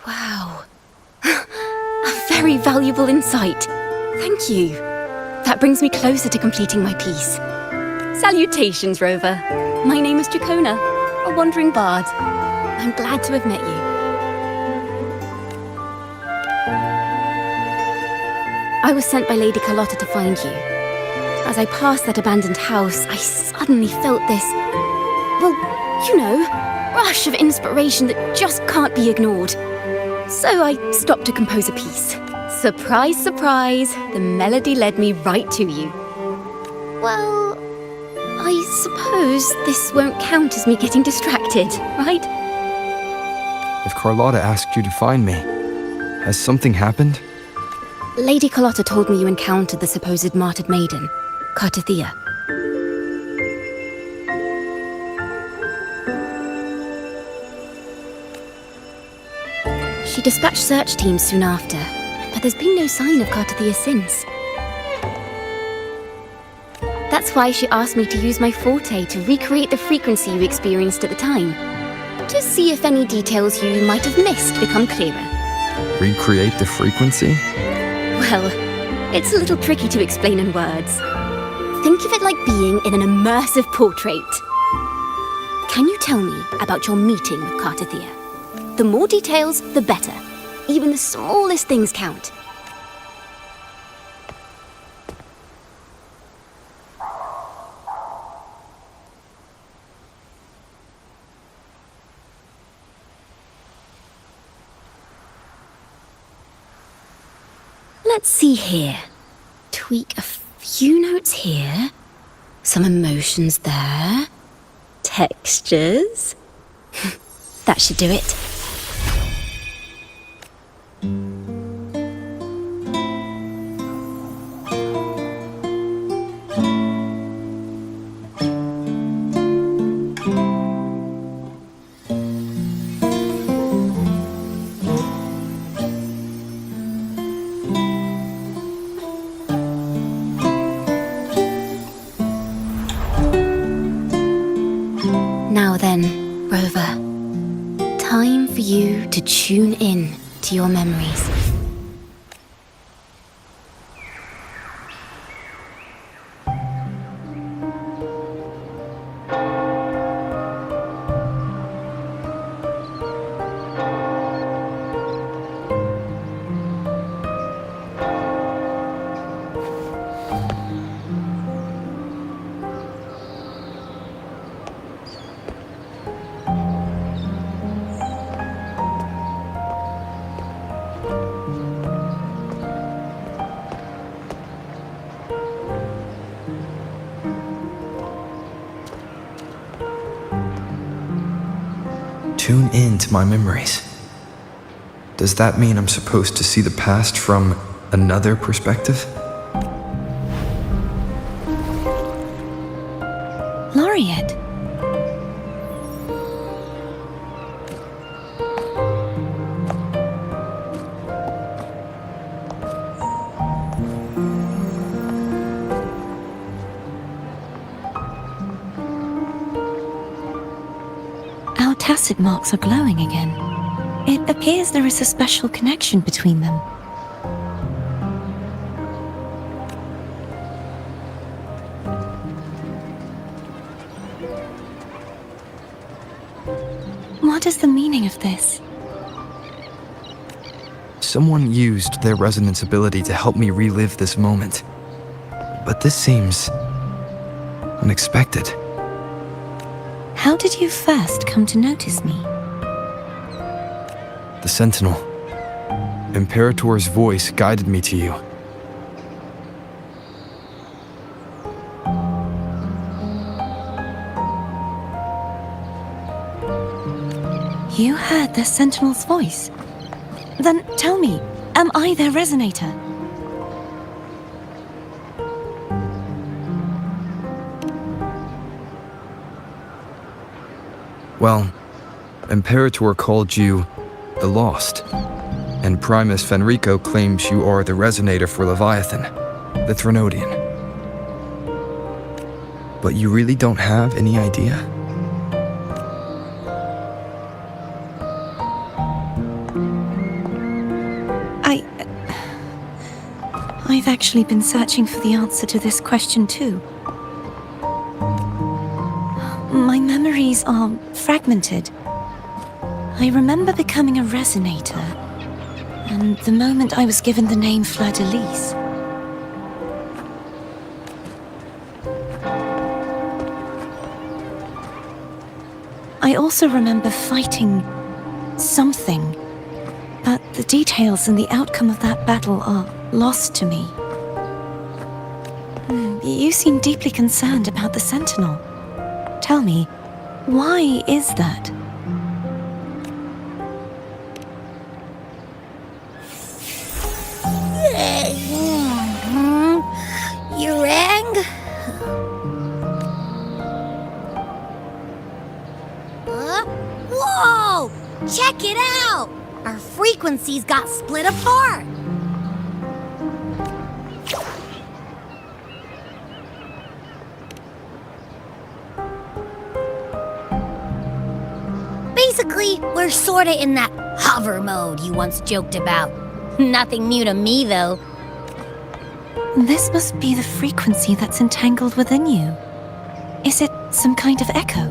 Wow. A very valuable insight. Thank you. That brings me closer to completing my piece. Salutations, Rover. My name is Jacona, a wandering bard. I'm glad to have met you. I was sent by Lady Carlotta to find you. As I passed that abandoned house, I suddenly felt this, well, you know, rush of inspiration that just can't be ignored. So I stopped to compose a piece. Surprise, surprise, the melody led me right to you. Well, I suppose this won't count as me getting distracted, right? If Carlotta asked you to find me, has something happened? Lady Carlotta told me you encountered the supposed martyred maiden, Cartathea. She dispatched search teams soon after, but there's been no sign of Cartathea since. That's why she asked me to use my forte to recreate the frequency you experienced at the time, to see if any details you might have missed become clearer. Recreate the frequency? Well, it's a little tricky to explain in words. Think of it like being in an immersive portrait. Can you tell me about your meeting with Cartathea? The more details, the better. Even the smallest things count. Let's see here. Tweak a few notes here. Some emotions there. Textures. That should do it. Now then, Rover, time for you to tune in to your memories. Tune in to my memories. Does that mean I'm supposed to see the past from another perspective? Laureate. Our tacit marks are glowing again. It appears there is a special connection between them. What is the meaning of this? Someone used their resonance ability to help me relive this moment. But this seems unexpected. How did you first come to notice me? The Sentinel. Imperator's voice guided me to you. You heard the Sentinel's voice? Then tell me, am I their resonator? Well, Imperator called you the Lost, and Primus Fenrico claims you are the resonator for Leviathan, the Threnodian. But you really don't have any idea? I've actually been searching for the answer to this question too. My memories are fragmented. I remember becoming a resonator, and the moment I was given the name Fleur-de-Lis. I also remember fighting something, but the details and the outcome of that battle are lost to me. You seem deeply concerned about the Sentinel. Tell me, why is that? You rang? Whoa! Check it out! Our frequencies got split apart! Basically, we're sorta in that hover mode you once joked about. Nothing new to me, though. This must be the frequency that's entangled within you. Is it some kind of echo?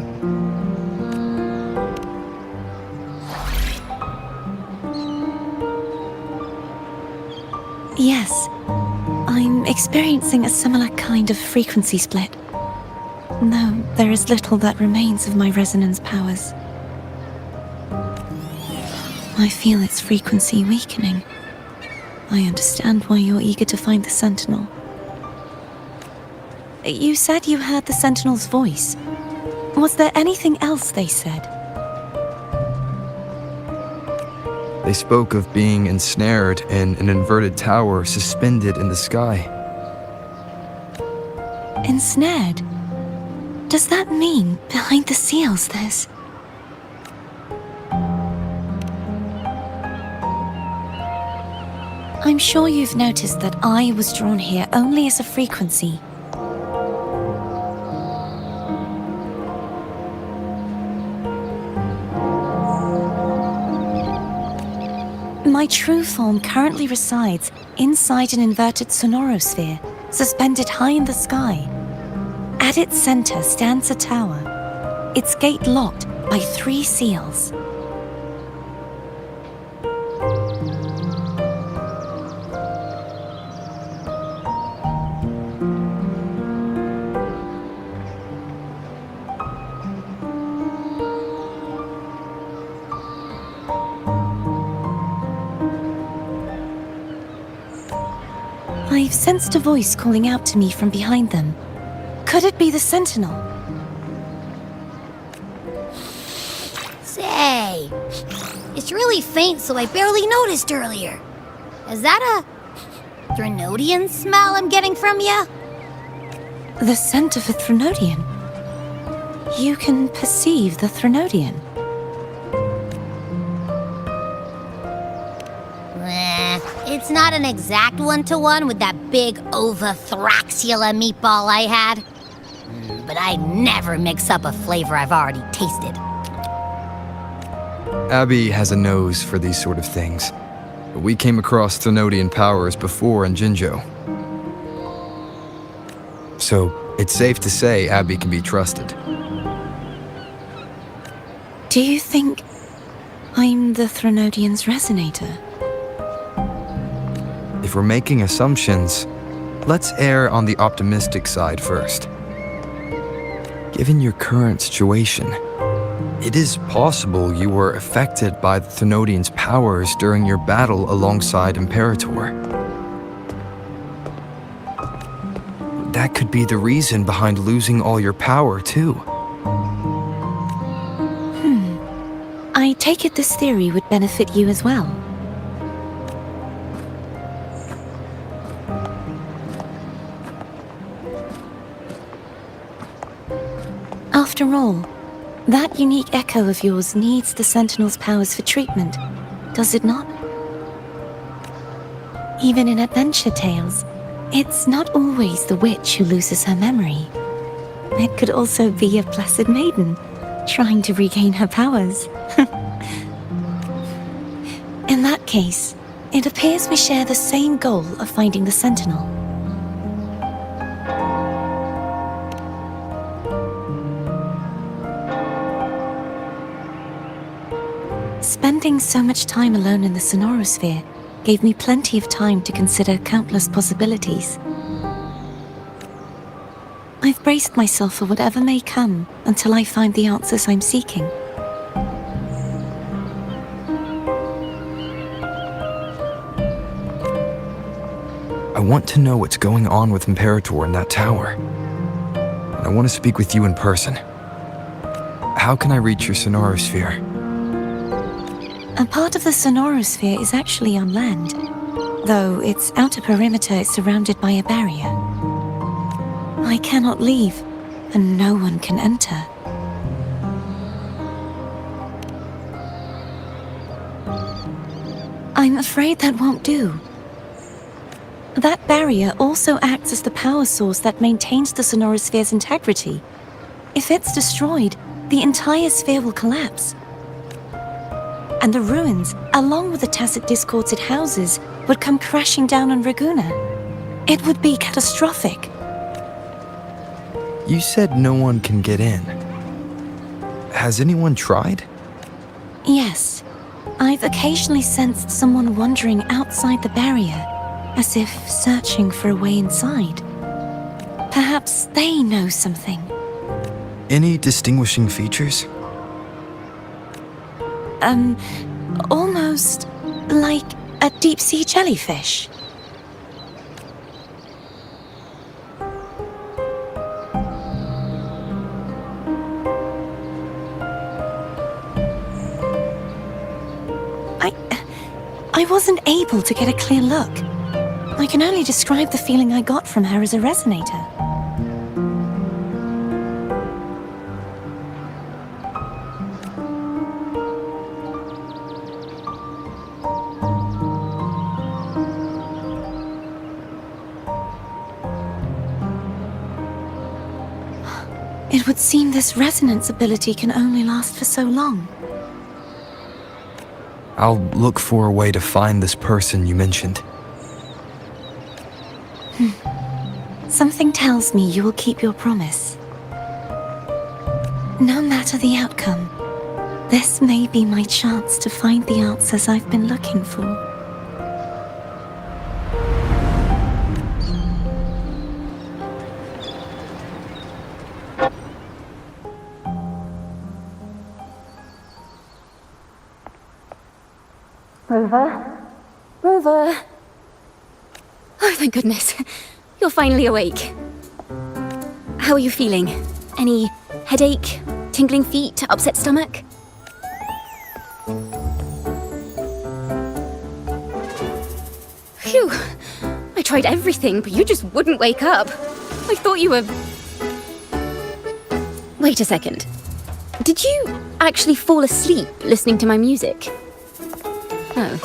Yes, I'm experiencing a similar kind of frequency split. Though there is little that remains of my resonance powers. I feel its frequency weakening. I understand why you're eager to find the Sentinel. You said you heard the Sentinel's voice. Was there anything else they said? They spoke of being ensnared in an inverted tower suspended in the sky. Ensnared? Does that mean behind the seals there's... I'm sure you've noticed that I was drawn here only as a frequency. My true form currently resides inside an inverted sonorosphere, suspended high in the sky. At its center stands a tower, its gate locked by 3 seals. I've sensed a voice calling out to me from behind them. Could it be the Sentinel? Say, it's really faint, so I barely noticed earlier. Is that a Threnodian smell I'm getting from you? The scent of a Threnodian? You can perceive the Threnodian? It's not an exact one-to-one with that big Ovathraxula meatball I had. But I never mix up a flavor I've already tasted. Abby has a nose for these sort of things. We came across Threnodian powers before in Jinzhou. So, it's safe to say Abby can be trusted. Do you think I'm the Threnodian's resonator? If we're making assumptions, let's err on the optimistic side first. Given your current situation, it is possible you were affected by the Threnodian's powers during your battle alongside Imperator. That could be the reason behind losing all your power, too. I take it this theory would benefit you as well. After all, That unique echo of yours needs the Sentinel's powers for treatment, does it not? Even in adventure tales, it's not always the witch who loses her memory. It could also be a blessed maiden, trying to regain her powers. In that case, it appears we share the same goal of finding the Sentinel. Spending so much time alone in the Sonorosphere gave me plenty of time to consider countless possibilities. I've braced myself for whatever may come until I find the answers I'm seeking. I want to know what's going on with Imperator in that tower. And I want to speak with you in person. How can I reach your Sonorosphere? A part of the Sonorosphere is actually on land, though its outer perimeter is surrounded by a barrier. I cannot leave, and no one can enter. I'm afraid that won't do. That barrier also acts as the power source that maintains the Sonorosphere's integrity. If it's destroyed, the entire sphere will collapse. And the ruins, along with the tacit discords it houses, would come crashing down on Raguna. It would be catastrophic. You said no one can get in. Has anyone tried? Yes. I've occasionally sensed someone wandering outside the barrier, as if searching for a way inside. Perhaps they know something. Any distinguishing features? Almost like a deep-sea jellyfish. I wasn't able to get a clear look. I can only describe the feeling I got from her as a resonator. It would seem this resonance ability can only last for so long. I'll look for a way to find this person you mentioned. Something tells me you will keep your promise. No matter the outcome, this may be my chance to find the answers I've been looking for. Rover? Rover! Oh, thank goodness. You're finally awake. How are you feeling? Any headache, tingling feet, upset stomach? Phew. I tried everything, but you just wouldn't wake up. I thought you were... Wait a second. Did you actually fall asleep listening to my music? Oh.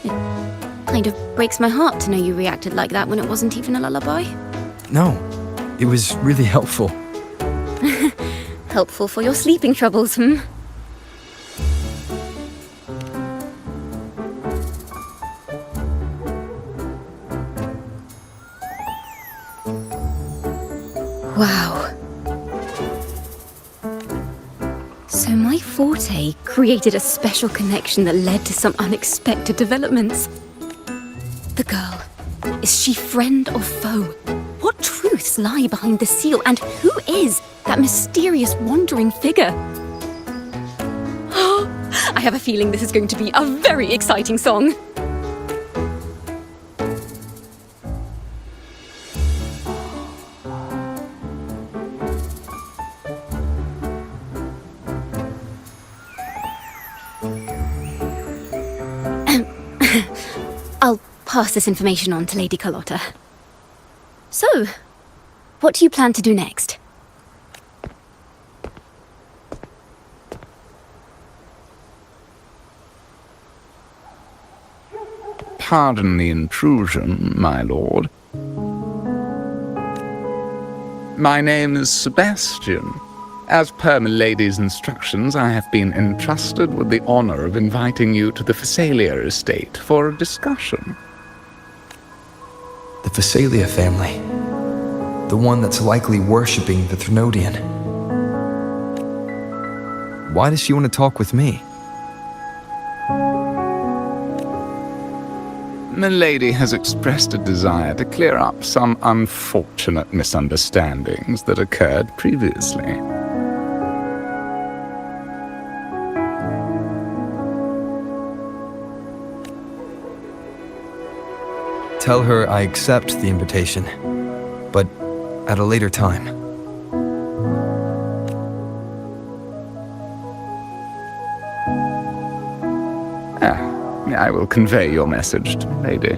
It kind of breaks my heart to know you reacted like that when it wasn't even a lullaby. No, it was really helpful. Helpful for your sleeping troubles, hmm? Wow. So my forte created a special connection that led to some unexpected developments. The girl, is she friend or foe? What truths lie behind the seal, and who is that mysterious wandering figure? I have a feeling this is going to be a very exciting song. I'll pass this information on to Lady Carlotta. So, what do you plan to do next? pardon the intrusion, my lord. My name is Sebastian. As per milady's instructions, I have been entrusted with the honor of inviting you to the Phasalia estate for a discussion. The Phasalia family. The one that's likely worshipping the Thrunodian. Why does she want to talk with me? Milady has expressed a desire to clear up some unfortunate misunderstandings that occurred previously. Tell her I accept the invitation, but at a later time. I will convey your message to Milady.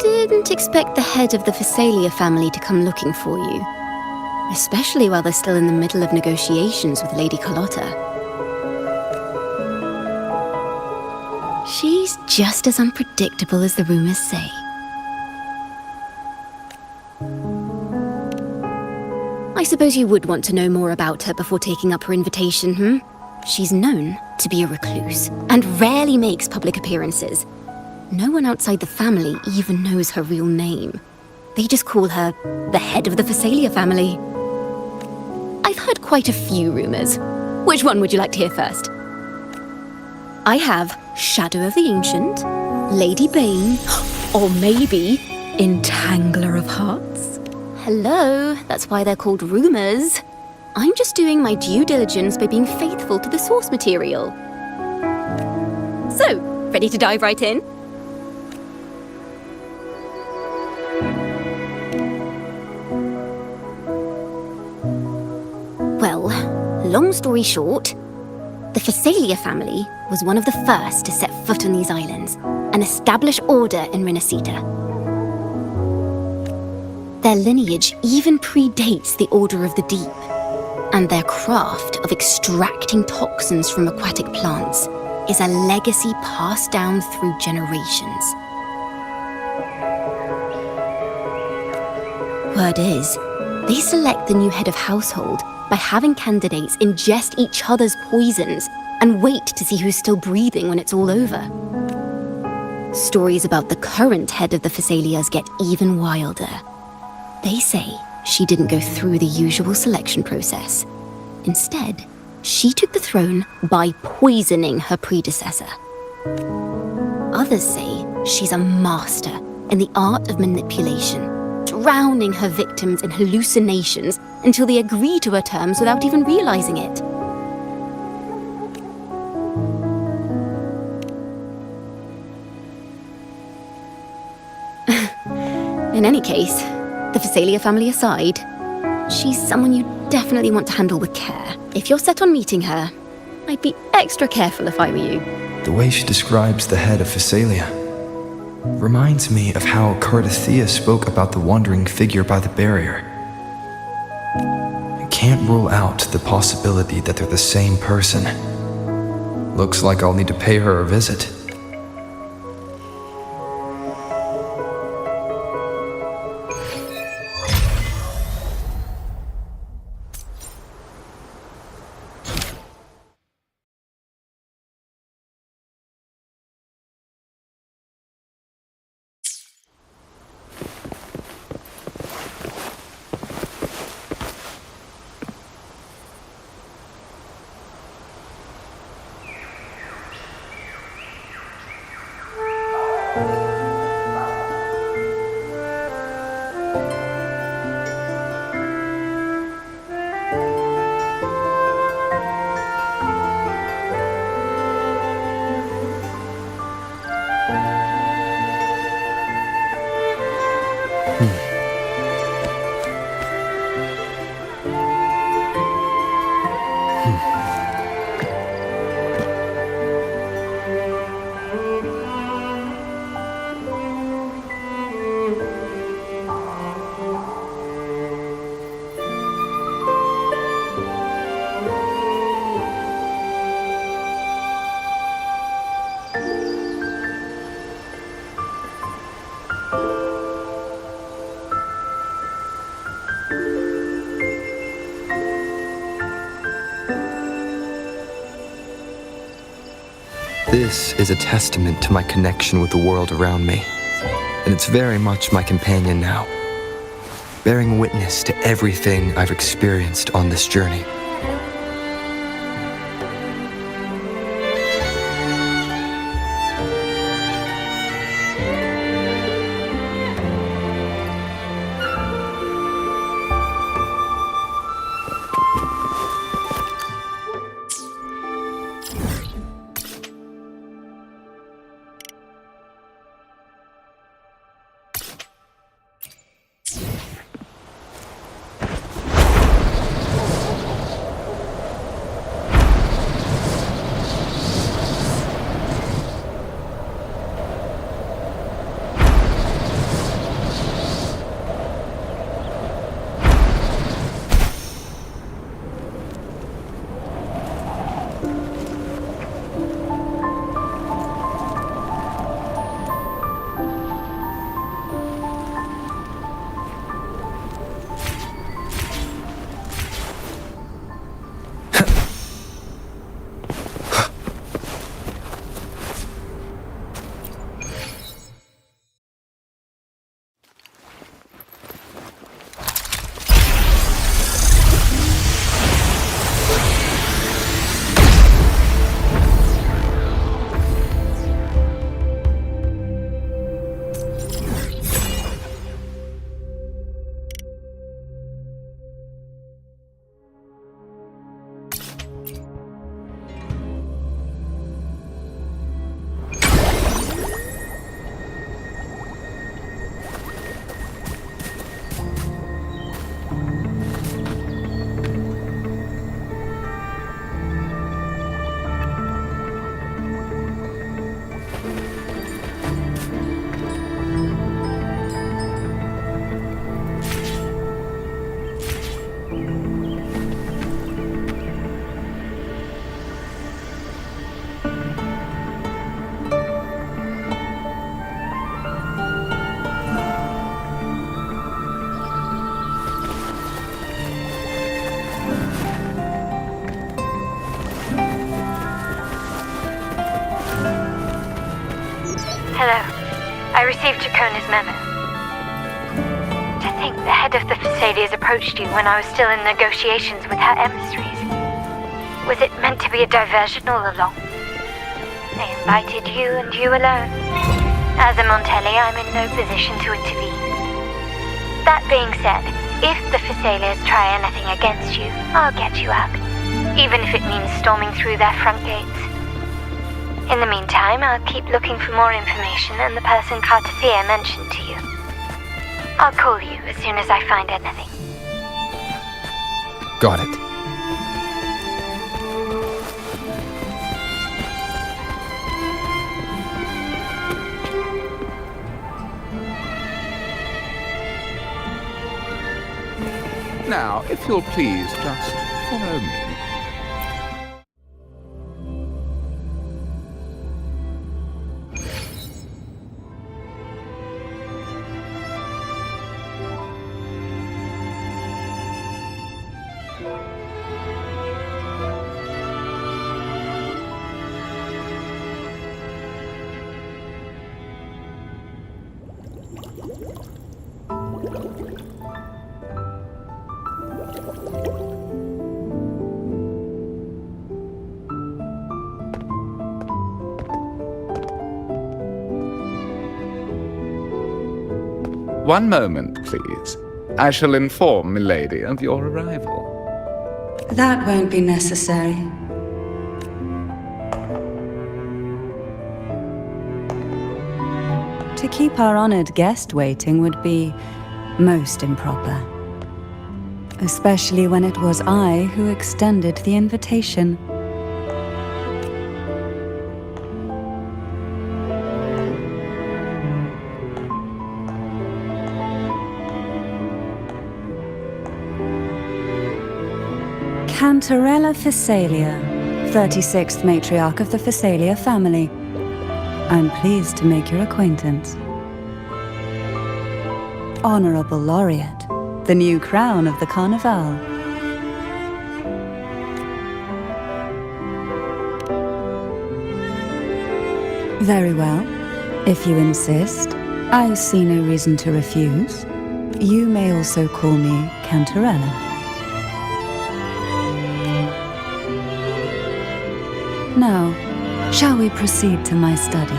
Didn't expect the head of the Phasalia family to come looking for you. Especially while they're still in the middle of negotiations with Lady Carlotta. She's just as unpredictable as the rumors say. I suppose you would want to know more about her before taking up her invitation, She's known to be a recluse, and rarely makes public appearances. No one outside the family even knows her real name. They just call her the head of the Phasalia family. I've heard quite a few rumors. Which one would you like to hear first? I have Shadow of the Ancient, Lady Bane, or maybe Entangler of Hearts. Hello, that's why they're called rumors. I'm just doing my due diligence by being faithful to the source material. So, ready to dive right in? Well, long story short, the Phasalia family was one of the first to set foot on these islands and establish order in Renacita. Their lineage even predates the Order of the Deep, and their craft of extracting toxins from aquatic plants is a legacy passed down through generations. Word is, they select the new head of household by having candidates ingest each other's poisons and wait to see who's still breathing when it's all over. Stories about the current head of the Phasalias get even wilder. They say she didn't go through the usual selection process. Instead, she took the throne by poisoning her predecessor. Others say she's a master in the art of manipulation, drowning her victims in hallucinations until they agree to her terms without even realizing it. In any case, the Phasalia family aside, she's someone you definitely want to handle with care. If you're set on meeting her, I'd be extra careful if I were you. The way she describes the head of Phasalia reminds me of how Cardathea spoke about the wandering figure by the barrier. I can't rule out the possibility that they're the same person. Looks like I'll need to pay her a visit. This is a testament to my connection with the world around me, and it's very much my companion now, bearing witness to everything I've experienced on this journey. Hello. I received Chacona's memo. To think the head of the Thessalians approached you when I was still in negotiations with her emissaries. Was it meant to be a diversion all along? They invited you and you alone. As a Montelli, I'm in no position to intervene. That being said, if the Thessalians try anything against you, I'll get you out, even if it means storming through their front gates. In the meantime, I'll keep looking for more information and the person Cartathea mentioned to you. I'll call you as soon as I find anything. Got it. Now, if you'll please just follow me. One moment, please. I shall inform Milady of your arrival. That won't be necessary. To keep our honored guest waiting would be most improper. Especially when it was I who extended the invitation. Cantarella Thessalia, 36th matriarch of the Thessalia family. I'm pleased to make your acquaintance. Honorable Laureate, the new crown of the Carnival. Very well. If you insist, I see no reason to refuse. You may also call me Cantarella. Now, shall we proceed to my study?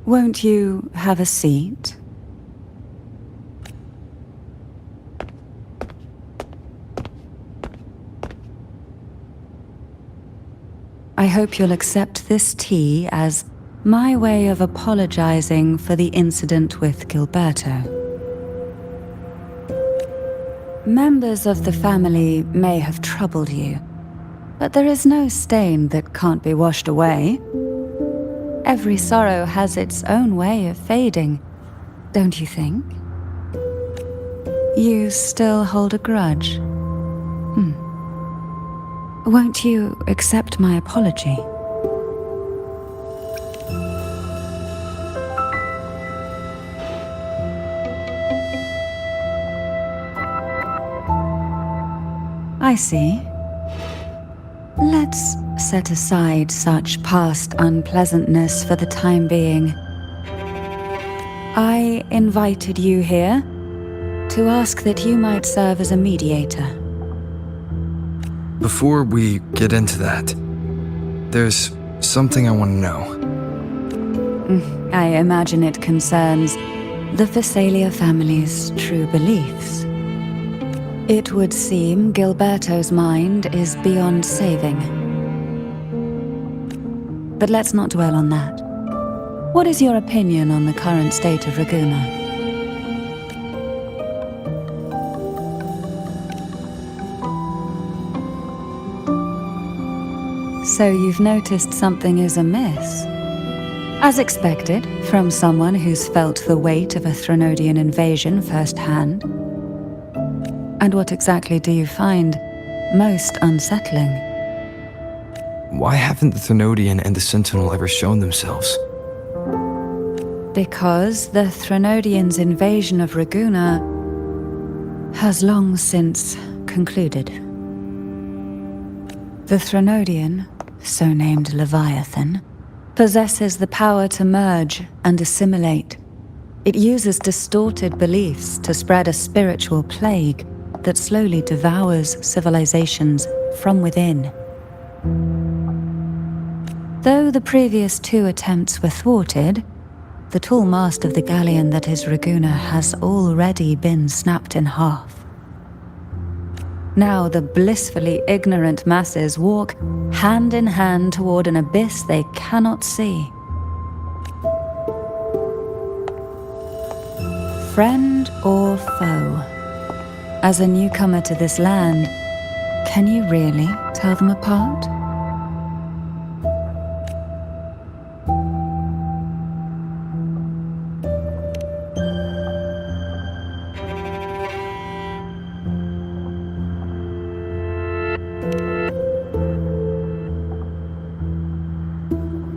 Won't you have a seat? I hope you'll accept this tea as my way of apologizing for the incident with Gilberto. Members of the family may have troubled you, but there is no stain that can't be washed away. Every sorrow has its own way of fading, don't you think? You still hold a grudge? Won't you accept my apology? I see. Let's set aside such past unpleasantness for the time being. I invited you here to ask that you might serve as a mediator. Before we get into that, there's something I want to know. I imagine it concerns the Phasalia family's true beliefs. It would seem Gilberto's mind is beyond saving. But let's not dwell on that. What is your opinion on the current state of Raguna? So you've noticed something is amiss? As expected, from someone who's felt the weight of a Threnodian invasion firsthand. And what exactly do you find most unsettling? Why haven't the Threnodian and the Sentinel ever shown themselves? Because the Threnodian's invasion of Raguna has long since concluded. The Threnodian, so named Leviathan, possesses the power to merge and assimilate. It uses distorted beliefs to spread a spiritual plague that slowly devours civilizations from within. Though the previous two attempts were thwarted, the tall mast of the galleon that is Raguna has already been snapped in half. Now the blissfully ignorant masses walk hand in hand toward an abyss they cannot see. Friend or foe? As a newcomer to this land, can you really tell them apart?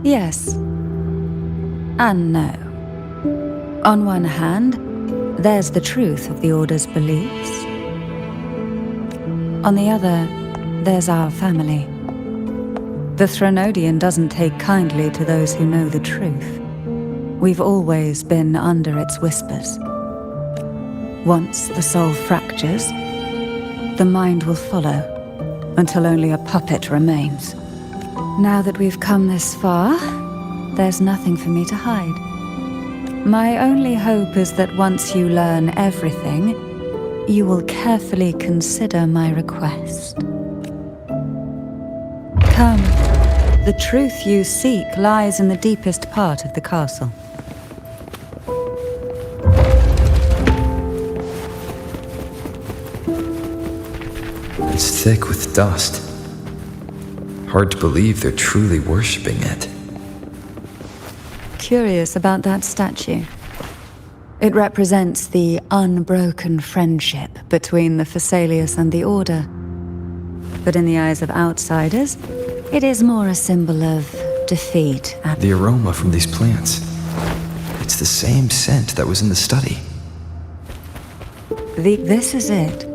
Yes and no. On one hand, there's the truth of the Order's beliefs. On the other, there's our family. The Threnodian doesn't take kindly to those who know the truth. We've always been under its whispers. Once the soul fractures, the mind will follow, until only a puppet remains. Now that we've come this far, there's nothing for me to hide. My only hope is that once you learn everything, you will carefully consider my request. Come. The truth you seek lies in the deepest part of the castle. It's thick with dust. Hard to believe they're truly worshipping it. Curious about that statue. It represents the unbroken friendship between the Phasaelius and the Order. But in the eyes of outsiders, it is more a symbol of defeat. The aroma from these plants. It's the same scent that was in the study. This is it.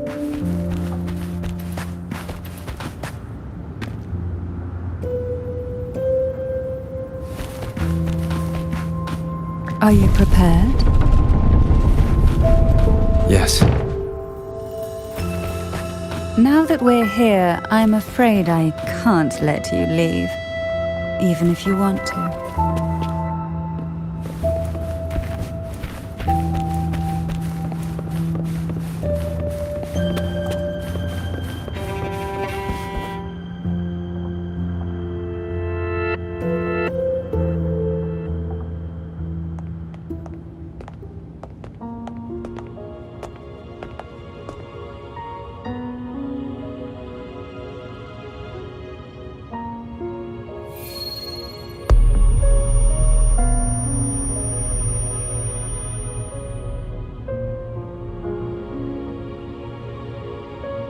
Are you prepared? Yes. Now that we're here, I'm afraid I can't let you leave, even if you want to.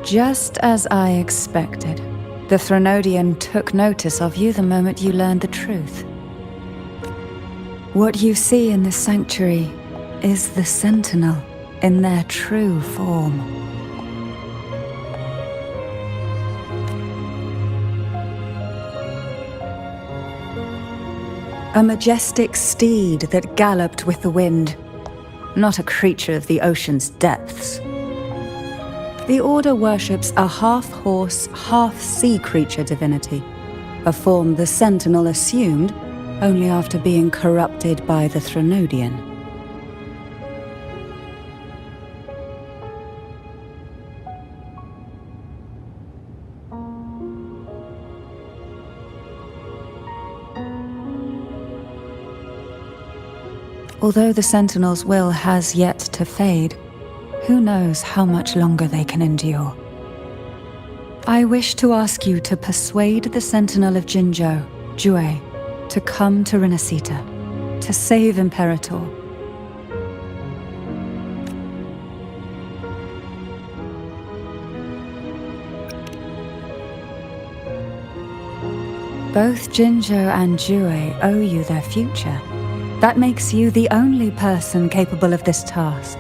Just as I expected, the Threnodian took notice of you the moment you learned the truth. What you see in the sanctuary is the Sentinel in their true form. A majestic steed that galloped with the wind, not a creature of the ocean's depths. The Order worships a half-horse, half-sea creature divinity, a form the Sentinel assumed only after being corrupted by the Threnodian. Although the Sentinel's will has yet to fade, who knows how much longer they can endure? I wish to ask you to persuade the Sentinel of Jinzhou, Jue, to come to Renacita, to save Imperator. Both Jinzhou and Jue owe you their future. That makes you the only person capable of this task.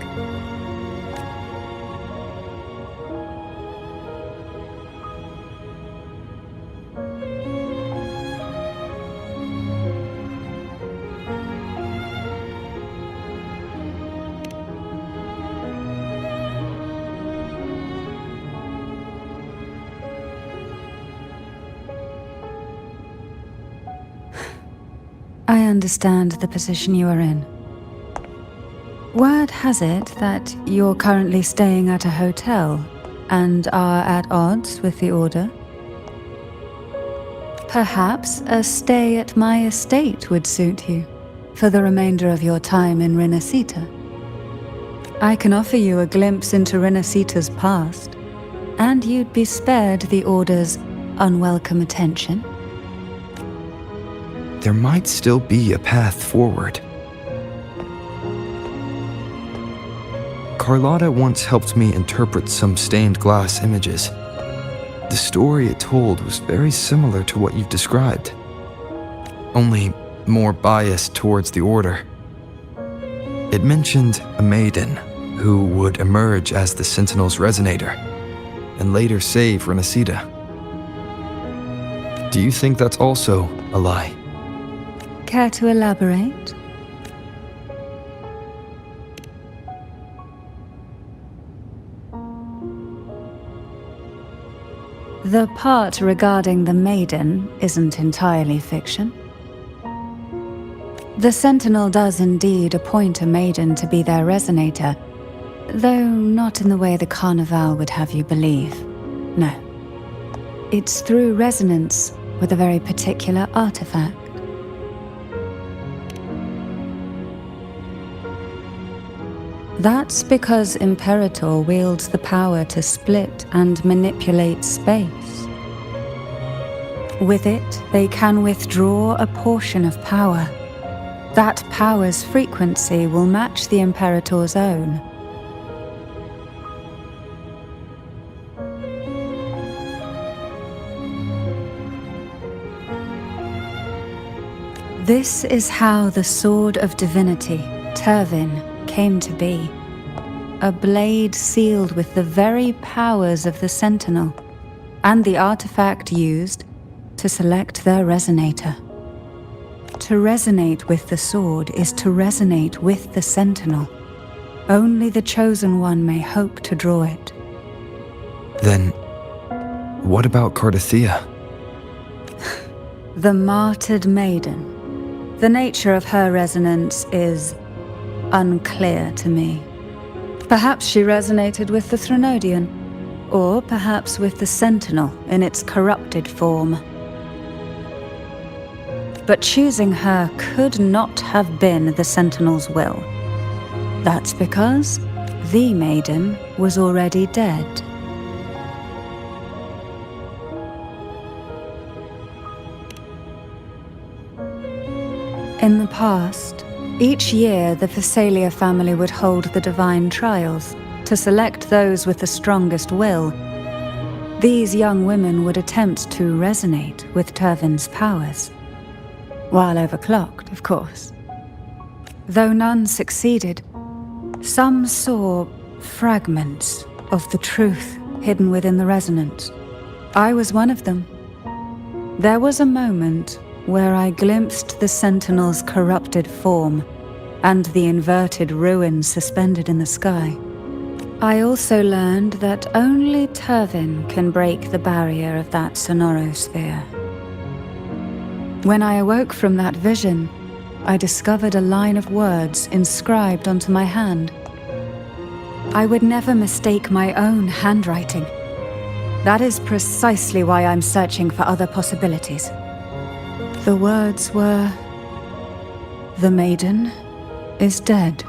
I understand the position you are in. Word has it that you're currently staying at a hotel and are at odds with the Order. Perhaps a stay at my estate would suit you for the remainder of your time in Renacita. I can offer you a glimpse into Renacita's past, and you'd be spared the Order's unwelcome attention. There might still be a path forward. Carlotta once helped me interpret some stained glass images. The story it told was very similar to what you've described, only more biased towards the Order. It mentioned a maiden who would emerge as the Sentinel's resonator and later save Renacita. Do you think that's also a lie? Care to elaborate? The part regarding the maiden isn't entirely fiction. The Sentinel does indeed appoint a maiden to be their resonator, though not in the way the Carnival would have you believe. No. It's through resonance with a very particular artifact. That's because Imperator wields the power to split and manipulate space. With it, they can withdraw a portion of power. That power's frequency will match the Imperator's own. This is how the Sword of Divinity, Turvin, came to be. A blade sealed with the very powers of the Sentinel, and the artifact used to select their resonator. To resonate with the sword is to resonate with the Sentinel. Only the Chosen One may hope to draw it. Then, what about Cardathea? The martyred maiden. The nature of her resonance is unclear to me. Perhaps she resonated with the Threnodian, or perhaps with the Sentinel in its corrupted form. But choosing her could not have been the Sentinel's will. That's because the maiden was already dead. In the past, each year the Phasalia family would hold the Divine Trials to select those with the strongest will. These young women would attempt to resonate with Turvin's powers. While overclocked, of course. Though none succeeded, some saw fragments of the truth hidden within the resonance. I was one of them. There was a moment where I glimpsed the Sentinel's corrupted form and the inverted ruins suspended in the sky. I also learned that only Turvin can break the barrier of that sonorosphere. When I awoke from that vision, I discovered a line of words inscribed onto my hand. I would never mistake my own handwriting. That is precisely why I'm searching for other possibilities. The words were, "The maiden is dead."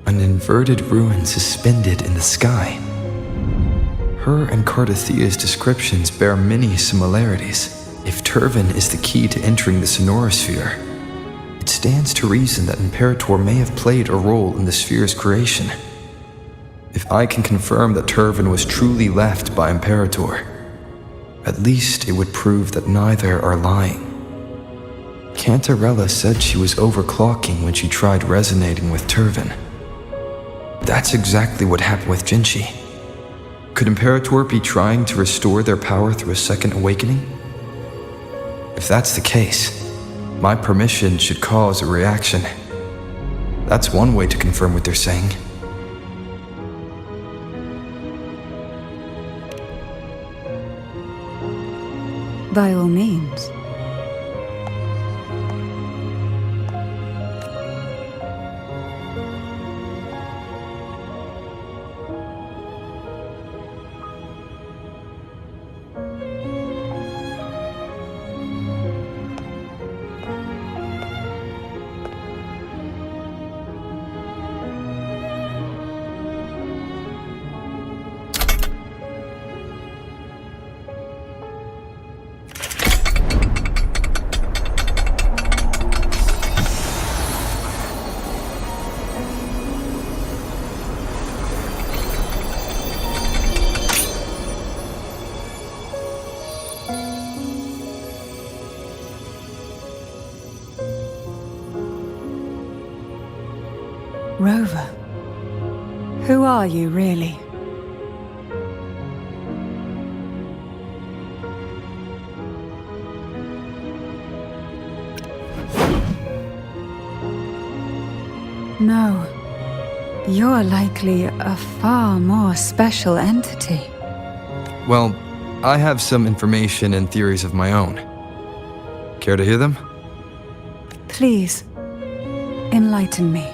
An inverted ruin suspended in the sky. Her and Cardathea's descriptions bear many similarities. If Turvin is the key to entering the sonorosphere, it stands to reason that Imperator may have played a role in the sphere's creation. If I can confirm that Turvin was truly left by Imperator, at least it would prove that neither are lying. Cantarella said she was overclocking when she tried resonating with Turvin. That's exactly what happened with Jinchi. Could Imperator be trying to restore their power through a second awakening? If that's the case, my permission should cause a reaction. That's one way to confirm what they're saying. By all means. Rover, who are you really? No. You're likely a far more special entity. Well, I have some information and theories of my own. Care to hear them? Please, enlighten me.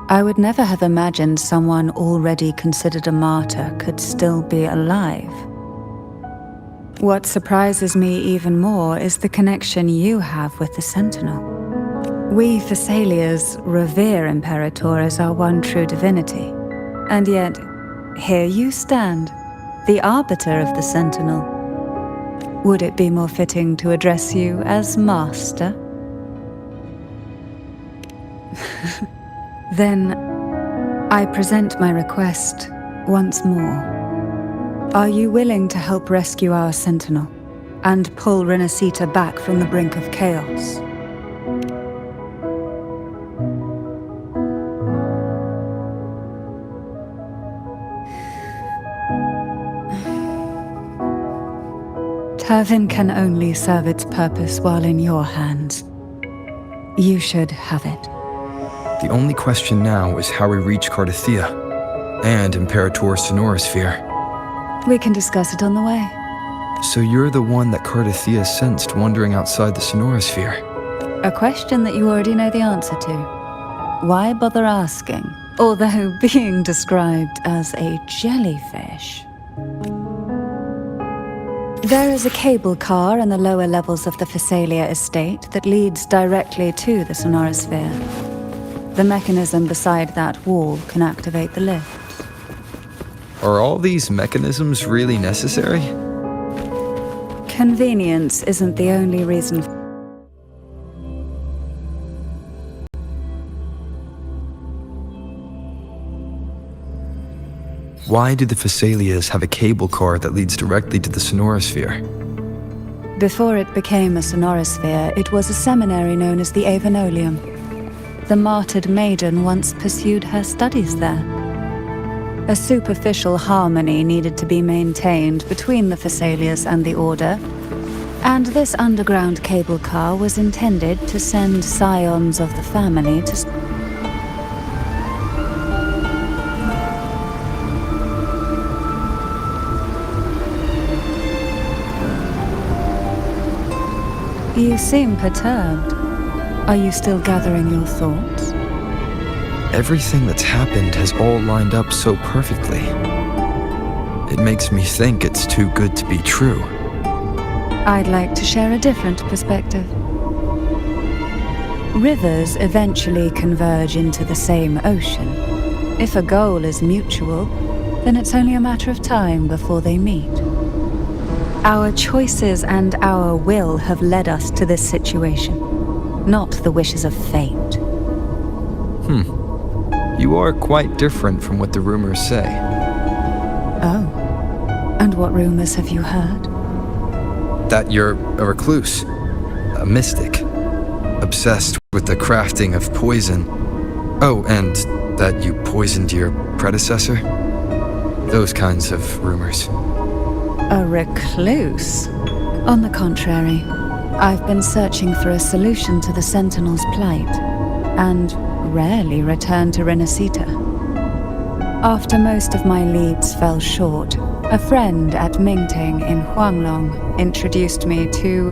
I would never have imagined someone already considered a martyr could still be alive. What surprises me even more is the connection you have with the Sentinel. We Thessalians revere Imperator as our one true divinity, and yet, here you stand, the arbiter of the Sentinel. Would it be more fitting to address you as Master? Then, I present my request once more. Are you willing to help rescue our Sentinel and pull Renacita back from the brink of chaos? Turvin can only serve its purpose while in your hands. You should have it. The only question now is how we reach Cardathia and Imperator's Sonorosphere. We can discuss it on the way. So you're the one that Cardathia sensed wandering outside the Sonorosphere? A question that you already know the answer to. Why bother asking? Although being described as a jellyfish. There is a cable car in the lower levels of the Phasalia estate that leads directly to the Sonorosphere. The mechanism beside that wall can activate the lift. Are all these mechanisms really necessary? Convenience isn't the only reason. Why do the Phasalias have a cable car that leads directly to the Sonorosphere? Before it became a Sonorosphere, it was a seminary known as the Avenolium. The martyred maiden once pursued her studies there. A superficial harmony needed to be maintained between the Phasalias and the Order, and this underground cable car was intended to send scions of the family to... You seem perturbed. Are you still gathering your thoughts? Everything that's happened has all lined up so perfectly. It makes me think it's too good to be true. I'd like to share a different perspective. Rivers eventually converge into the same ocean. If a goal is mutual, then it's only a matter of time before they meet. Our choices and our will have led us to this situation, not the wishes of fate. You are quite different from what the rumors say. Oh. And what rumors have you heard? That you're a recluse, a mystic, obsessed with the crafting of poison. Oh, and that you poisoned your predecessor? Those kinds of rumors. A recluse? On the contrary, I've been searching for a solution to the Sentinel's plight, and rarely return to Renacita. After most of my leads fell short, a friend at Mingting in Huanglong introduced me to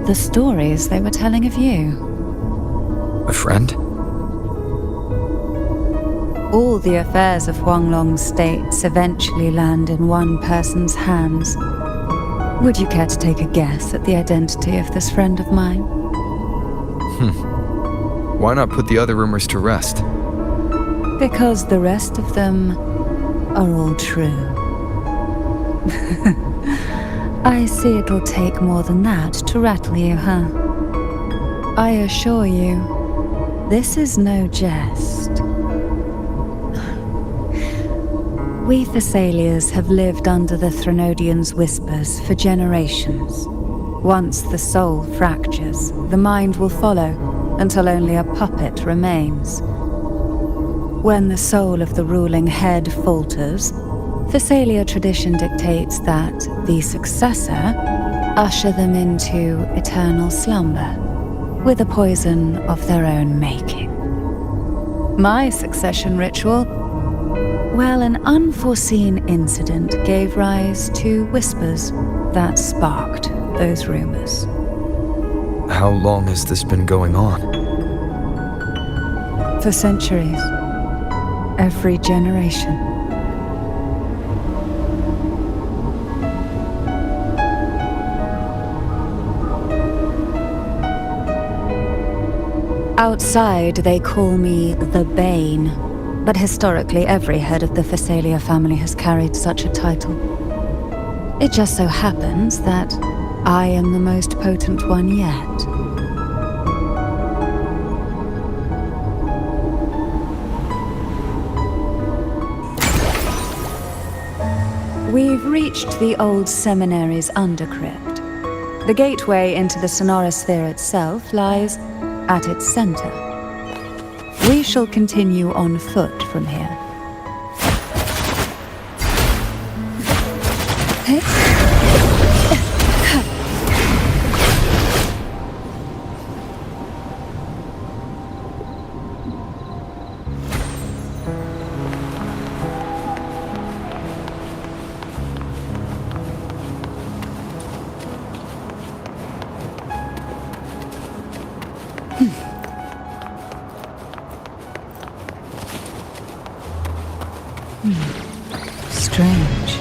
the stories they were telling of you. A friend? All the affairs of Huanglong states eventually land in one person's hands. Would you care to take a guess at the identity of this friend of mine? Why not put the other rumors to rest? Because the rest of them are all true. I see it'll take more than that to rattle you, huh? I assure you, this is no jest. We Thessalians have lived under the Threnodians' whispers for generations. Once the soul fractures, the mind will follow, until only a puppet remains. When the soul of the ruling head falters, Phasalia tradition dictates that the successor usher them into eternal slumber with a poison of their own making. My succession ritual, well, an unforeseen incident gave rise to whispers that sparked those rumors. How long has this been going on? For centuries. Every generation. Outside, they call me the Bane, but historically every head of the Phasalia family has carried such a title. It just so happens that I am the most potent one yet. We've reached the old seminary's undercrypt. The gateway into the sonorosphere itself lies at its center. We shall continue on foot from here. Strange.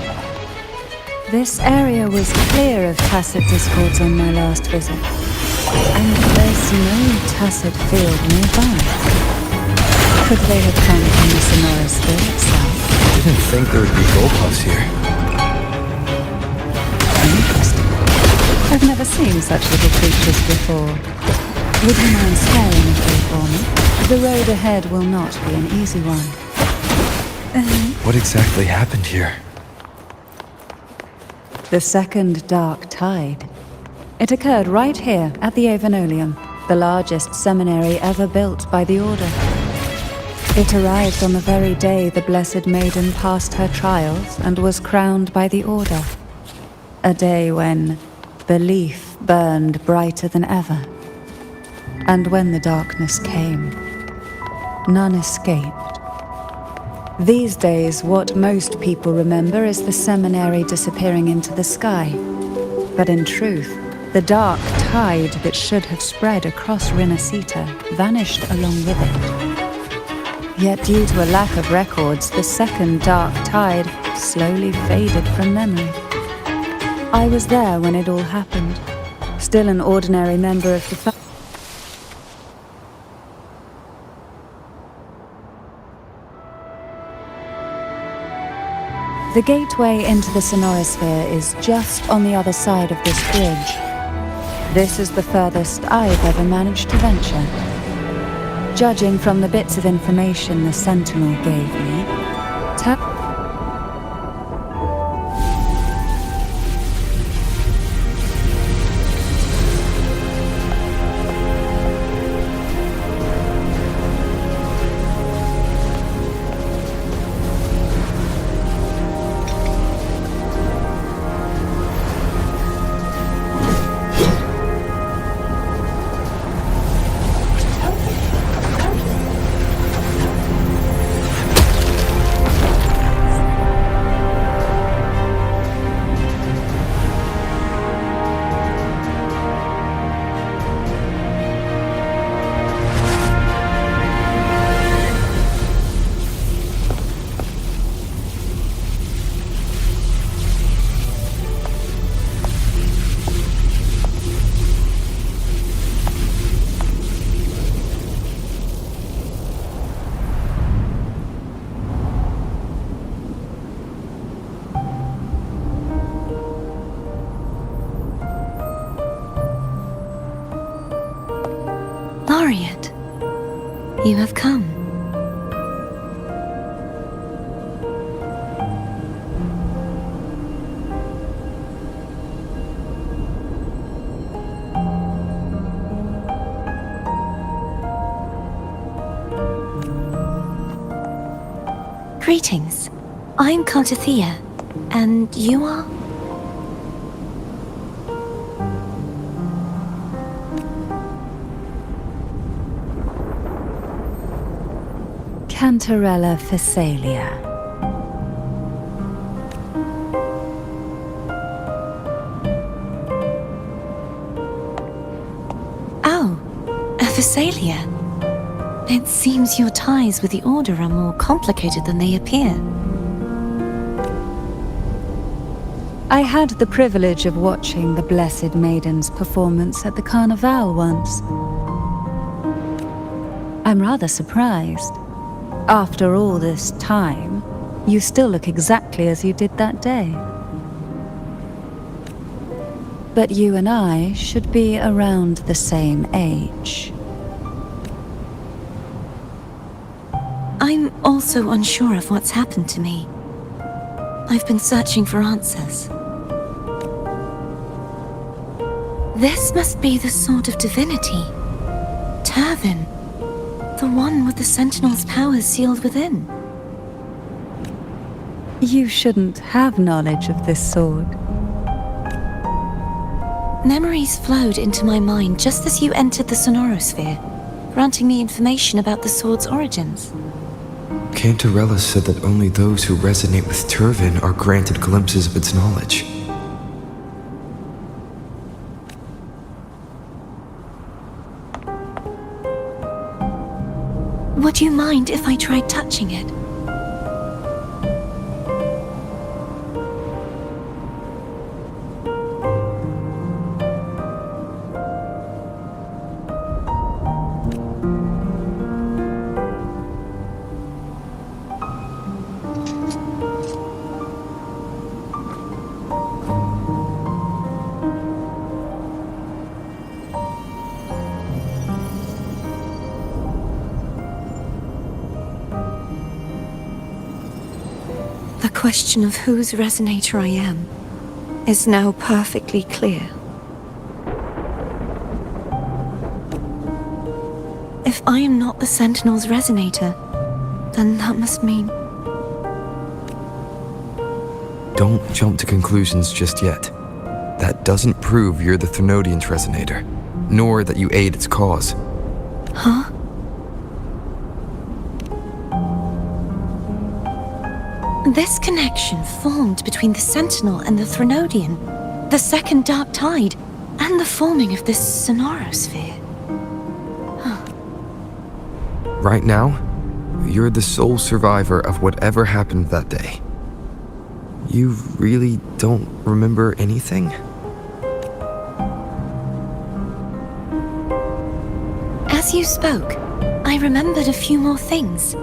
This area was clear of tacit discords on my last visit. And there's no tacit field nearby. Could they have come from the sonorosphere itself? I didn't think there would be goldpuffs here. Interesting. I've never seen such little creatures before. Would you mind sparing a few for me? The road ahead will not be an easy one. What exactly happened here? The second dark tide. It occurred right here at the Avenolium, the largest seminary ever built by the Order. It arrived on the very day the Blessed Maiden passed her trials and was crowned by the Order. A day when belief burned brighter than ever. And when the darkness came, none escaped. These days, what most people remember is the seminary disappearing into the sky. But in truth, the dark tide that should have spread across Rinascita vanished along with it. Yet due to a lack of records, the second dark tide slowly faded from memory. I was there when it all happened, still an ordinary member of the family. The gateway into the sonorosphere is just on the other side of this bridge. This is the furthest I've ever managed to venture. Judging from the bits of information the Sentinel gave me, Laureate, you have come. Greetings. I'm Cartathea, and you are? Cantarella Phasalia. Oh, a Phasalia. It seems your ties with the Order are more complicated than they appear. I had the privilege of watching the Blessed Maiden's performance at the Carnival once. I'm rather surprised. After all this time, you still look exactly as you did that day. But you and I should be around the same age. I'm also unsure of what's happened to me. I've been searching for answers. This must be the Sword of Divinity. Turvin. The one with the Sentinel's powers sealed within. You shouldn't have knowledge of this sword. Memories flowed into my mind just as you entered the Sonorosphere, granting me information about the sword's origins. Cantarella said that only those who resonate with Turvin are granted glimpses of its knowledge. Would you mind if I tried touching it? The question of whose resonator I am is now perfectly clear. If I am not the Sentinel's resonator, then that must mean... Don't jump to conclusions just yet. That doesn't prove you're the Thenodian's resonator, nor that you aid its cause. Huh? This connection formed between the Sentinel and the Thenodian, the second Dark Tide, and the forming of this Sonorosphere. Right now, you're the sole survivor of whatever happened that day. You really don't remember anything? As you spoke, I remembered a few more things.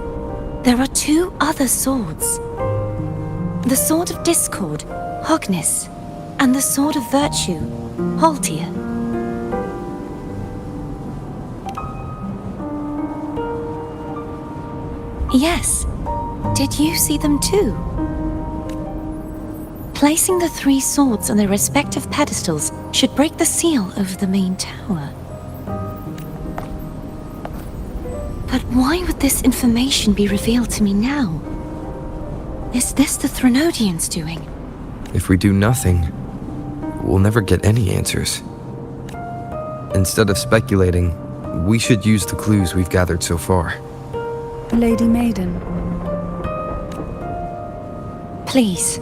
There are two other swords. The Sword of Discord, Hognis, and the Sword of Virtue, Haltia. Yes. Did you see them too? Placing the three swords on their respective pedestals should break the seal over the main tower. But why would this information be revealed to me now? Is this the Thenodian's doing? If we do nothing, we'll never get any answers. Instead of speculating, we should use the clues we've gathered so far. Lady Maiden. Please,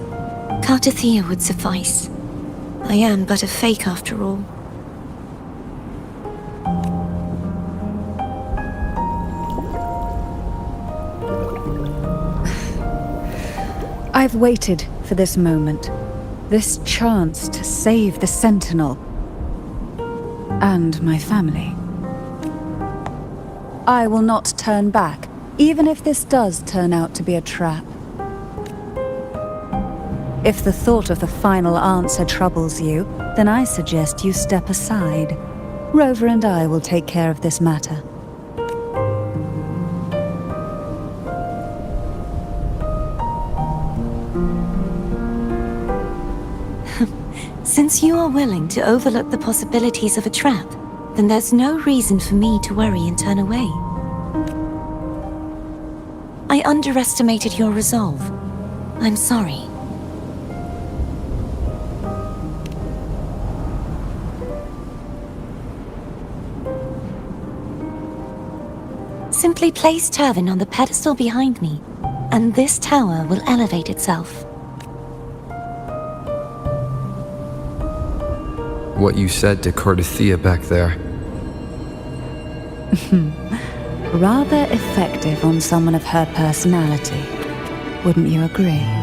Cartathea would suffice. I am but a fake after all. I've waited for this moment, this chance to save the Sentinel and my family. I will not turn back, even if this does turn out to be a trap. If the thought of the final answer troubles you, then I suggest you step aside. Rover and I will take care of this matter. Since you are willing to overlook the possibilities of a trap, then there's no reason for me to worry and turn away. I underestimated your resolve. I'm sorry. Simply place Turvin on the pedestal behind me, and this tower will elevate itself. What you said to Cardathea back there. Rather effective on someone of her personality. Wouldn't you agree?